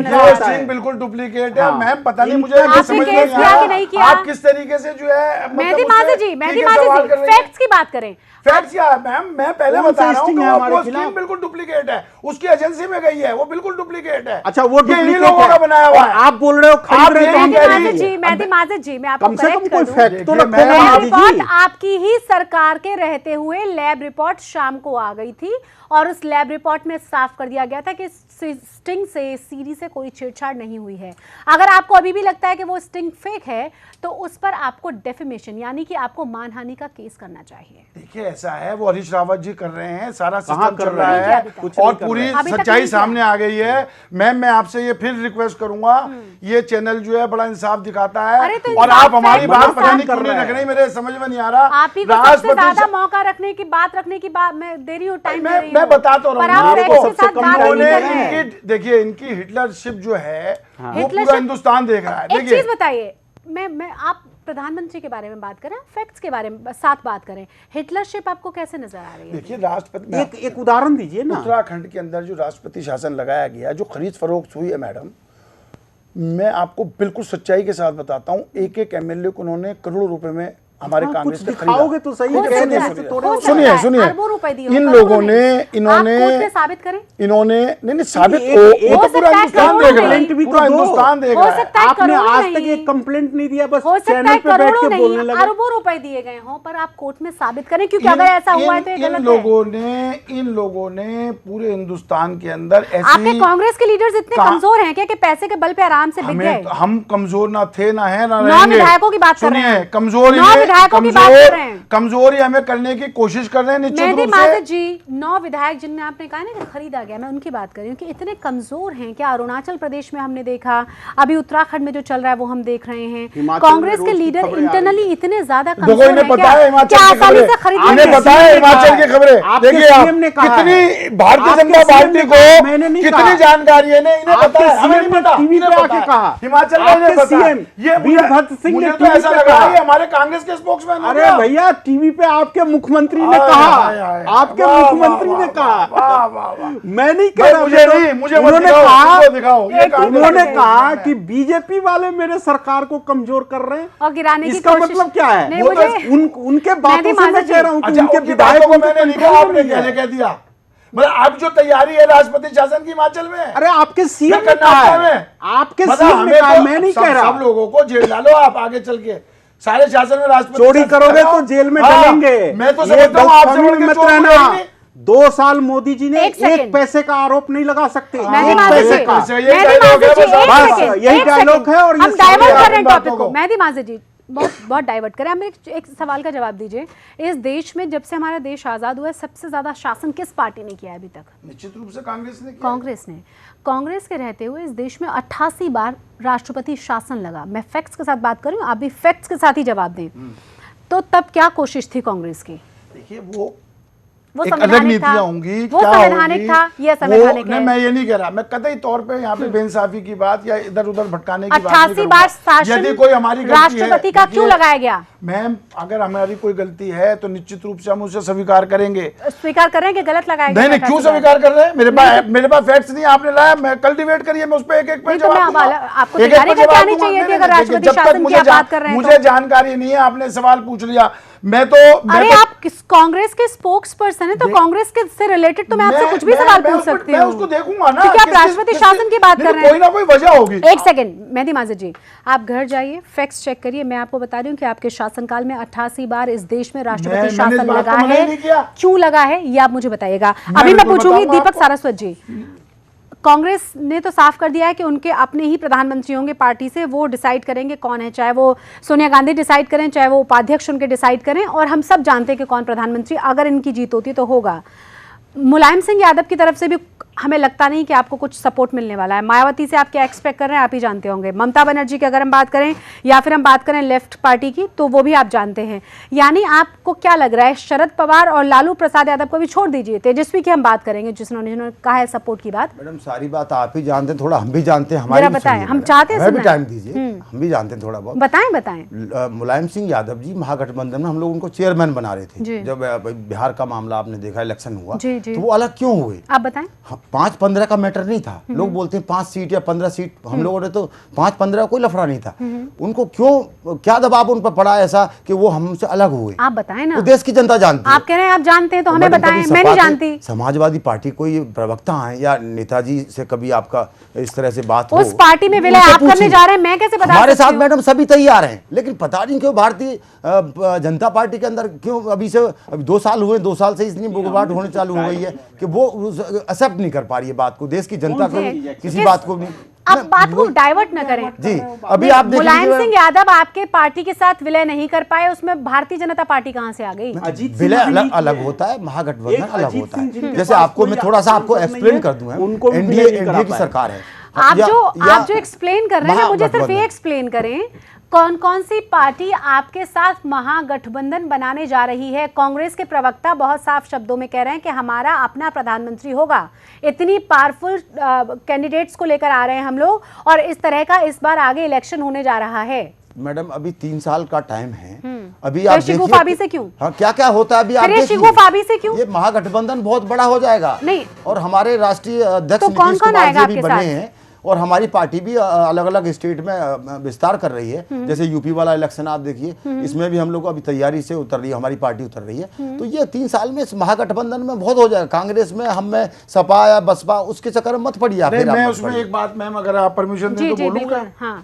हैं। बिल्कुल डुप्लीकेट है। मैम पता नहीं मुझे समझ नहीं किया आप किस तरीके से जो है मेहदी माजिद जी फैक्ट्स की बात करें। फैक्ट्स क्या है मैम? मैं पहले बता रहा हूँ कि वो स्कीम बिल्कुल डुप्लीकेट है, उसकी एजेंसी में गई है, वो बिल्कुल डुप्लीकेट है। अच्छा, वो डुप्लीकेट लोगों का बनाया हुआ है। आप बोल रहे हो खरीद रहे हो। मेहदी माजिद जी, मैं आपको करेक्ट कर दूं, फैक्ट तो लैब रिपोर्ट आपकी ही सरकार के रहते हुए लैब रिपोर्ट शाम को आ गई थी और उस लैब रिपोर्ट में साफ कर दिया गया था कि स्टिंग से सीडी से कोई छेड़छाड़ नहीं हुई है। अगर आपको अभी भी लगता है कि वो स्टिंग फेक है तो उस पर आपको डेफेमेशन यानी कि आपको मानहानि का केस करना चाहिए। देखिए ऐसा है, वो हरीश रावत जी कर रहे हैं, सारा सिस्टम चल रहा है और पूरी सच्चाई सामने आ गई है। मैम मैं आपसे ये फिर रिक्वेस्ट करूंगा, ये चैनल जो है बड़ा इंसाफ दिखाता है और आप हमारी बात पता नहीं क्यों नहीं रख रही, मेरे समझ में नहीं आ रहा। आप ही को सबसे ज्यादा मौका रखने की बात मैं दे रही हूँ, टाइम मैं बता तो रहा हूँ। देखिए इनकी हिटलरशिप जो है वो पूरा हिंदुस्तान देख रहा है। एक चीज बताइए, मैं आप प्रधानमंत्री के बारे में बात करें, फैक्ट्स के बारे में साथ बात करें, हिटलरशिप आपको कैसे नजर आ रही है? देखिए राष्ट्रपति एक उदाहरण दीजिए ना। उत्तराखंड के अंदर जो राष्ट्रपति शासन लगाया गया, जो खरीद फरोख्त हुई है मैडम, मैं आपको बिल्कुल सच्चाई के साथ बताता हूँ, एक एमएलए को उन्होंने करोड़ों रुपए में हमारे कांग्रेस के दिखाओगे तो सही। सुनिए इन लोगों ने इन्होंने साबित करें, इन्होंने नहीं साबित वो तो पूरा हिंदुस्तान देख रहा है, पूरा हिंदुस्तान देख रहा है। आपने आज तक एक कंप्लेंट नहीं दिया, बस चैनल पे बैठ के बोलने लगे। अरबों रुपए दिए गए हों पर आप कोर्ट में साबित करें, क्योंकि अगर ऐसा हुआ है तो इन लोगों ने पूरे हिंदुस्तान के अंदर ऐसी। आपके कांग्रेस के लीडर्स इतने कमजोर हैं क्या कि पैसे के बल पे आराम से बिक गए? हम कमजोर ना थे ना है ना रहेंगे। 9 विधायकों की बात कर रहे हैं, कमजोरी हमें करने की कोशिश कर रहे हैं निश्चित रूप से। जी 9 विधायक जिनमें आपने कहा ना कि खरीदा गया, मैं उनकी बात कर रही हूँ कि इतने कमजोर हैं क्या? अरुणाचल प्रदेश में हमने देखा, अभी उत्तराखंड में जो चल रहा है वो हम देख रहे हैं। कांग्रेस के लीडर इंटरनली इतने ज्यादा कमजोर हैं क्या आसानी से खरीद? इन्हें पता है हिमाचल की खबरें। देखिए आप कितनी भारतीय जनता पार्टी को कितनी जानकारी है, इन्हें पता है, हमें नहीं पता। हिमाचल का इन्हें पता है। ये मुझे तो ऐसा लग रहा है हमारे कांग्रेस के स्पोक्समैन। अरे भैया टीवी पे आपके मुख्यमंत्री ने कहा, आपके मुख्यमंत्री ने कहा, मैं नहीं कह रहा, उन्होंने कहा कि बीजेपी वाले मेरे सरकार को कमजोर कर रहे हैं और गिराने की इसका मतलब क्या है? उनके बातों से मैं कह रहा हूं कि उनके विधायकों को मैंने नहीं कहा, आपने कैसे कह दिया? मतलब आप जो तैयारी है राष्ट्रपति शासन की हिमाचल में, अरे आपके सीएम ने कहा है, आपके सीएम ने कहा, मैं नहीं कह रहा। सब लोगों को जेल डालो आप आगे चल के, सारे शासन में राष्ट्रपति चोरी करोगे तो जेल में डलेंगे। मैं तो समझता हूं आपसे बढ़ के चोर नहीं। 2 साल मोदी जी ने एक पैसे का आरोप नहीं लगा सकते, एक पैसे का। यही डायलॉग है और हम डाइवर्ट कर रहे हैं टॉपिक को। मेहदी माजिद जी बहुत डाइवर्ट करें, हमें एक सवाल का जवाब दीजिए। इस देश में जब से हमारा देश आजाद हुआ है सबसे ज्यादा शासन किस पार्टी ने किया है अभी तक? निश्चित रूप से कांग्रेस ने किया। कांग्रेस के रहते हुए इस देश में 88 बार राष्ट्रपति शासन लगा। मैं फैक्ट्स के साथ बात कर रही हूँ, आप भी फैक्ट्स के साथ ही जवाब दें। तो तब क्या कोशिश थी कांग्रेस की? देखिए वो एक अलग नीतियां होंगी, वो संवैधानिक था, ये संवैधानिक है। मैं ये नहीं कह रहा, मैं कतई तौर पे यहाँ पे बेइंसाफी की बात या इधर उधर भटकाने की बात नहीं 88 बार शासन यदि कोई हमारी राष्ट्रपति का क्यों लगाया गया? मैम अगर हमारी कोई गलती है तो निश्चित रूप से हम उसे स्वीकार करेंगे। स्वीकार करेंगे गलत लगाया गया? नहीं, क्यों स्वीकार कर रहे हैं? मेरे पास फैक्ट्स नहीं, आपने लाया, मैं कल्टीवेट करिए, मैं उस पर एक पे जवाब आपको तैयारी करके आनी चाहिए थी। अगर राष्ट्रपति शासन की बात कर रहे हैं मुझे जानकारी नहीं है, आपने सवाल पूछ लिया। मैं तो अरे आप कांग्रेस के स्पोक्स पर्सन है तो कांग्रेस के से रिलेटेड तो मैं आपसे कुछ भी सवाल पूछ सकती हूँ। मैं उसको देखूंगा ना, क्योंकि आप राष्ट्रपति शासन की बात कर रहे हैं, कोई ना कोई वजह होगी। एक सेकंड मेहदी माजिद जी, आप घर जाइए, फैक्ट्स चेक करिए। मैं आपको बता रही हूँ कि आपके शासनकाल में 88 बार इस देश में राष्ट्रपति शासन लगा है। क्यों लगा है ये आप मुझे बताइएगा। अभी मैं पूछूंगी दीपक सारस्वत जी, कांग्रेस ने तो साफ कर दिया है कि उनके अपने ही प्रधानमंत्री होंगे पार्टी से, वो डिसाइड करेंगे कौन है, चाहे वो सोनिया गांधी डिसाइड करें, चाहे वो उपाध्यक्ष उनके डिसाइड करें, और हम सब जानते हैं कि कौन प्रधानमंत्री अगर इनकी जीत होती तो होगा। मुलायम सिंह यादव की तरफ से भी हमें लगता नहीं कि आपको कुछ सपोर्ट मिलने वाला है। मायावती से आप क्या एक्सपेक्ट कर रहे हैं आप ही जानते होंगे। ममता बनर्जी की अगर हम बात करें या फिर हम बात करें लेफ्ट पार्टी की तो वो भी आप जानते हैं। यानी आपको क्या लग रहा है, शरद पवार और लालू प्रसाद यादव को भी छोड़ दीजिए, तेजस्वी की हम बात करेंगे जिन्होंने कहा है सपोर्ट की बात। मैडम सारी बात आप ही जानते हैं, थोड़ा हम भी जानते हैं, हमारी बताएं, हम चाहते हैं टाइम दीजिए, हम भी जानते हैं थोड़ा बहुत। बताएं। मुलायम सिंह यादव जी महागठबंधन में हम लोग उनको चेयरमैन बना रहे थे। जब बिहार का मामला आपने देखा, इलेक्शन हुआ तो वो अलग क्यों हुए आप बताएं। 5-15 का मैटर नहीं था। लोग बोलते हैं 5 सीट या 15 सीट, हम लोगों ने तो 5-15 कोई लफड़ा नहीं था। उनको क्यों, क्या दबाव उन पर पड़ा ऐसा कि वो हमसे अलग हुए? आप बताएं ना। तो देश की जनता जानती है। आप कह रहे हैं आप जानते हैं तो हमें बताएं, मैं नहीं जानती। समाजवादी पार्टी कोई प्रवक्ता है या नेताजी से कभी आपका इस तरह से बात हो? उस पार्टी में विलय आप करने जा रहे हैं, मैं कैसे बता? हमारे साथ मैडम सभी तैयार हैं, लेकिन पता नहीं क्यों भारतीय जनता पार्टी के अंदर क्यों अभी 2 साल हुए, 2 साल से इतनी बुगबाट होने चालू हो गई है कि वो एक्सेप्ट नहीं कर पा रही है बात को, देश की जनता को किसी बात को नहीं। अब बात को डाइवर्ट न करें जी। अभी आप देखिए मुलायम सिंह यादव आपके पार्टी के साथ विलय नहीं कर पाए, उसमें भारतीय जनता पार्टी कहां से आ गई? विलय अलग होता है, महागठबंधन अलग होता है। जैसे आपको मैं थोड़ा सा आपको एक्सप्लेन कर दूं, एनडीए की सरकार है। आप जो एक्सप्लेन कर रहे हैं मुझे सिर्फ ये एक्सप्लेन करें, कौन कौन सी पार्टी आपके साथ महागठबंधन बनाने जा रही है? कांग्रेस के प्रवक्ता बहुत साफ शब्दों में कह रहे हैं कि हमारा अपना प्रधानमंत्री होगा। इतनी पावरफुल कैंडिडेट्स को लेकर आ रहे हैं हम लोग, और इस तरह का इस बार आगे इलेक्शन होने जा रहा है। मैडम अभी 3 साल का टाइम है, अभी आप देखिए से क्यों? हाँ, क्या क्या होता है अभी आप देखिए। से क्यों? ये महागठबंधन बहुत बड़ा हो जाएगा। नहीं, और हमारे राष्ट्रीय अध्यक्ष नीतीश कुमार जी भी बने हैं, और हमारी पार्टी भी अलग अलग स्टेट में विस्तार कर रही है। जैसे यूपी वाला इलेक्शन आप देखिए, इसमें भी हम लोग अभी तैयारी से उतर रही है, हमारी पार्टी उतर रही है। तो ये 3 साल में इस महागठबंधन में बहुत हो जाएगा। कांग्रेस में हम में सपा या बसपा उसके चक्कर में मत पड़िए। मैं उसमें एक बात मैम अगर आप परमिशन दें तो बोलूंगा।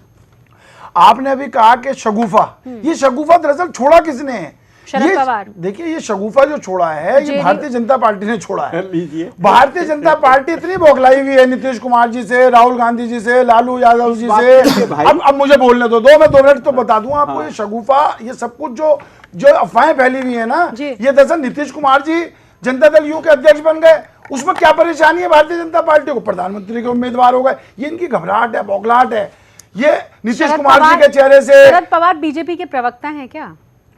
आपने अभी कहा कि शगुफा, ये शगुफा दरअसल छोड़ा किसने है? शरद पवार। देखिए ये शगुफा जो छोड़ा है ये भारतीय जनता पार्टी ने छोड़ा है। भारतीय जनता पार्टी इतनी बौखलाई हुई है नीतीश कुमार जी से, राहुल गांधी जी से, लालू यादव जी से। अब मुझे बोलने दो, मैं 2 मिनट तो बता दूं आपको। ये शगुफा, ये सब कुछ जो अफवाहें फैली हुई है ना, ये दरअसल नीतीश कुमार जी जनता दल यू के अध्यक्ष बन गए, उसमें क्या परेशानी है भारतीय जनता पार्टी को? प्रधानमंत्री के उम्मीदवार हो गए, ये इनकी घबराहट है, बौखलाहट है। ये नीतीश कुमार जी के चेहरे से। शरद पवार बीजेपी के प्रवक्ता हैं क्या?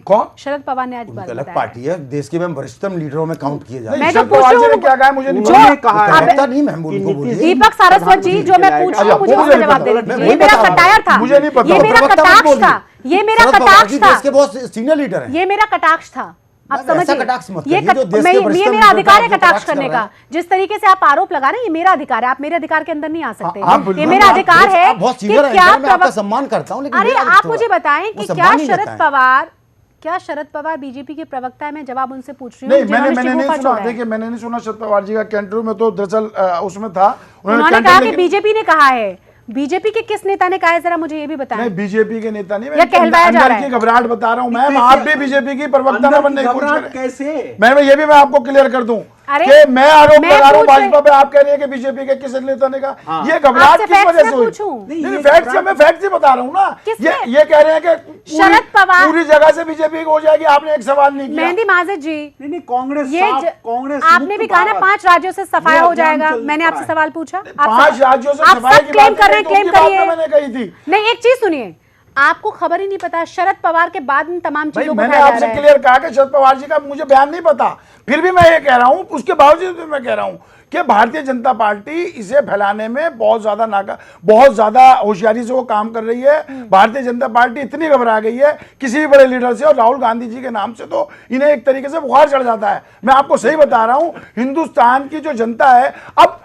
कौन? शरद पवार ने आज बात अलग पार्टी है, देश के में वरिष्ठतम लीडरों में काउंट किए जाते हैं। मैं तो पूछ रही हूं क्या कहा मुझे नहीं कहा है नहीं मैम, उनको बोलिए। दीपक सारस्वत जी जो मैं पूछ रही हूं मुझे उसका जवाब दे दीजिए। ये मेरा कटायर था, मुझे नहीं पता, ये मेरा कटाक्ष था, ये मेरा शरद पवार कटाक्ष जी था। देश के बहुत सीनियर लीडर हैं। ये मेरा कटाक्ष था, आप ऐसा समझिए। कटाक्ष मत ये करिए, जो देश के ये वरिष्ठ मेरा लीडर अधिकार है जो कटाक्ष कटाक्ष कर करने रहे का। हैं। जिस तरीके से आप आरोप लगा रहे हैं, ये मेरा अधिकार है, आप मेरे अधिकार के अंदर नहीं आ सकते। आप ये बिल्कुल, मेरा आप अधिकार है आप बहुत कि सीनियर हैं, क्या मैं आपका प्रवक्ता- सम्मान करता हूं, लेकिन अरे मेरा आप थोड़ा- मुझे बताएं वो कि सम्मान क्या नहीं शरद पवार बीजेपी के प्रवक्ता है? मैं जवाब उनसे पूछ रही नहीं, हूँ। मैंने जिन्होंने नहीं इस्तीफा सुना। छोड़ा है। देखिए, मैंने नहीं सुना शरद पवार जी का कैंटर में, तो दरअसल उसमें था। उन्होंने कैंटर कहा कि लेकिन- बीजेपी ने कहा है। बीजेपी के किस नेता ने कहा है, जरा मुझे ये भी बताएं। नहीं, बीजेपी के नेता नहीं, या कहलवाया जा रहा अंदर है? की घबराहट बता रहा हूँ मैम। आप भी बीजेपी की प्रवक्ता न बनने की कोशिश करें। कैसे? मैं ये भी मैं आपको क्लियर कर दूं अरे, कि मैं आरोप मैं लगा रहा हूं पूछ रही- भाजपा पे, आप कह रही है कि बीजेपी के किस नेता ने कहा। हाँ। ये घबराहट आपसे किस facts वजह मैं से हुई? पूछूं? नहीं, फैक्ट से मैं फैक्ट से बता रहा हूँ ना। किसने? ये कह रहे हैं कि शरद पवार- पूरी जगह से बीजेपी हो जाएगी। आपने एक सवाल नहीं किया। मेहंदी माजिद जी, नहीं, कांग्रेस कांग्रेस आपने भी कहा ना 5 राज्यों से सफाया हो जाएगा। मैंने आपसे सवाल पूछा। आप 5 राज्यों से आप सफाई सब की क्लेम बात कर रहे हैं, तो उनकी क्लेम बात करिए। तो मैंने कही थी। नहीं, एक चीज सुनिए, आपको खबर ही नहीं पता शरद पवार के बाद इन तमाम भाई, चीजों को मैंने उठाया जा आपसे रहा है। क्लियर कहा कि शरद पवार जी का मुझे बयान नहीं पता, फिर भी मैं ये कह रहा हूं, उसके बावजूद भी मैं कह रहा हूं कि भारतीय जनता पार्टी इसे फैलाने में बहुत ज्यादा होशियारी से वो काम कर रही है। भारतीय जनता पार्टी इतनी घबरा गई है किसी भी बड़े लीडर से, और राहुल गांधी जी के नाम से तो इन्हें एक तरीके से बुखार चढ़ जाता है। मैं आपको सही बता रहा हूं, हिंदुस्तान की जो जनता है, अब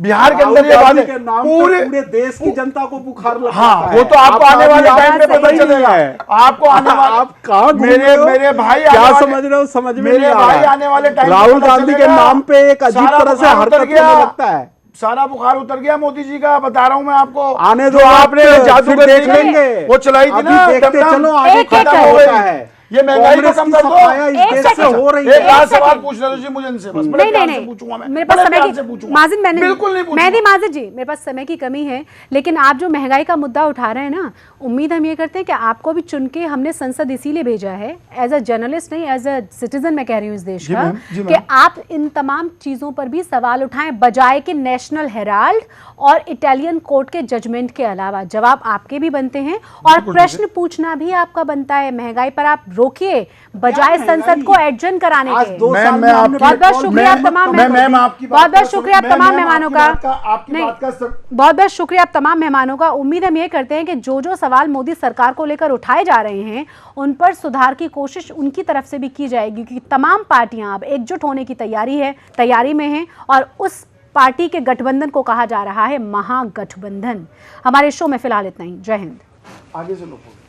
बिहार के अंदर ये बात है, पूरे देश की जनता को बुखार लग हाँ, जाता है। वो तो आपको आने वाले टाइम पे पता सही चलेगा। है। आपको आने वाले आप कहाँ घूम रहे हो? मेरे भाई क्या आने वाले- समझ रहे हो? समझ में मेरे नहीं आ भाई रहा। आने वाले टाइम पे राहुल पता गांधी के चलेगा। नाम पे एक अजीब सारा तरह से बुखार हरकत उतर गया। होने लगता है। सारा बुखार उतर गया मोदी जी का, बता रहा हूं मैं आपको। आने दो, जो आपने फिर जादूगर देख नीति लेंगे। वो चलाई थी अभी ना, देखते टमटम, चलो आगे एक क्या एक होता होता है। ये महंगाई को कांग्रेस कम की कर दो। सफाया इस एक देश से सेकंड। हो रही एक है। आध एक सवाल सेकंड। पूछ रहे मुझे इनसे, बस नहीं नहीं नहीं, पूछूंगा मैं, मेरे पास बड़े समय प्यार से की पूछूंगा। माजिद मैंने बिल्कुल नहीं पूछूंगा। मेहंदी माजिद जी, मेरे पास समय की कमी है, लेकिन आप जो महंगाई का मुद्दा उठा रहे हैं ना, उम्मीद हम ये करते हैं कि आपको भी चुन के हमने संसद इसीलिए भेजा है, एज अ जर्नलिस्ट नहीं, एज अ सिटीजन मैं कह रही हूँ इस देश जी का, मैम, जी कि मैम। आप इन तमाम चीजों पर भी सवाल उठाएं, बजाय कि नेशनल हेराल्ड और इटालियन कोर्ट के जजमेंट के अलावा। जवाब आपके भी बनते हैं और प्रश्न पूछना भी आपका बनता है। महंगाई पर आप रोकिए, बजाय संसद को एडजन कराने आज के। 2 मैम, साल में मैं हमने आपकी- बहुत बहुत शुक्रिया आप तमाम मैम, आपकी बात बहुत बहुत का- शुक्रिया आप मैं- तमाम मैम, मेहमानों आपकी का बात का- आपकी नहीं, बात का सब- बहुत बहुत शुक्रिया आप तमाम मेहमानों का। उम्मीद हम ये करते हैं कि जो जो सवाल मोदी सरकार को लेकर उठाए जा रहे हैं उन पर सुधार की कोशिश उनकी तरफ से भी की जाएगी, क्योंकि तमाम पार्टियां अब एकजुट होने की तैयारी में हैं और उस पार्टी के गठबंधन को कहा जा रहा है महागठबंधन। हमारे शो में फिलहाल इतना ही। जय हिंद। आगे से लोग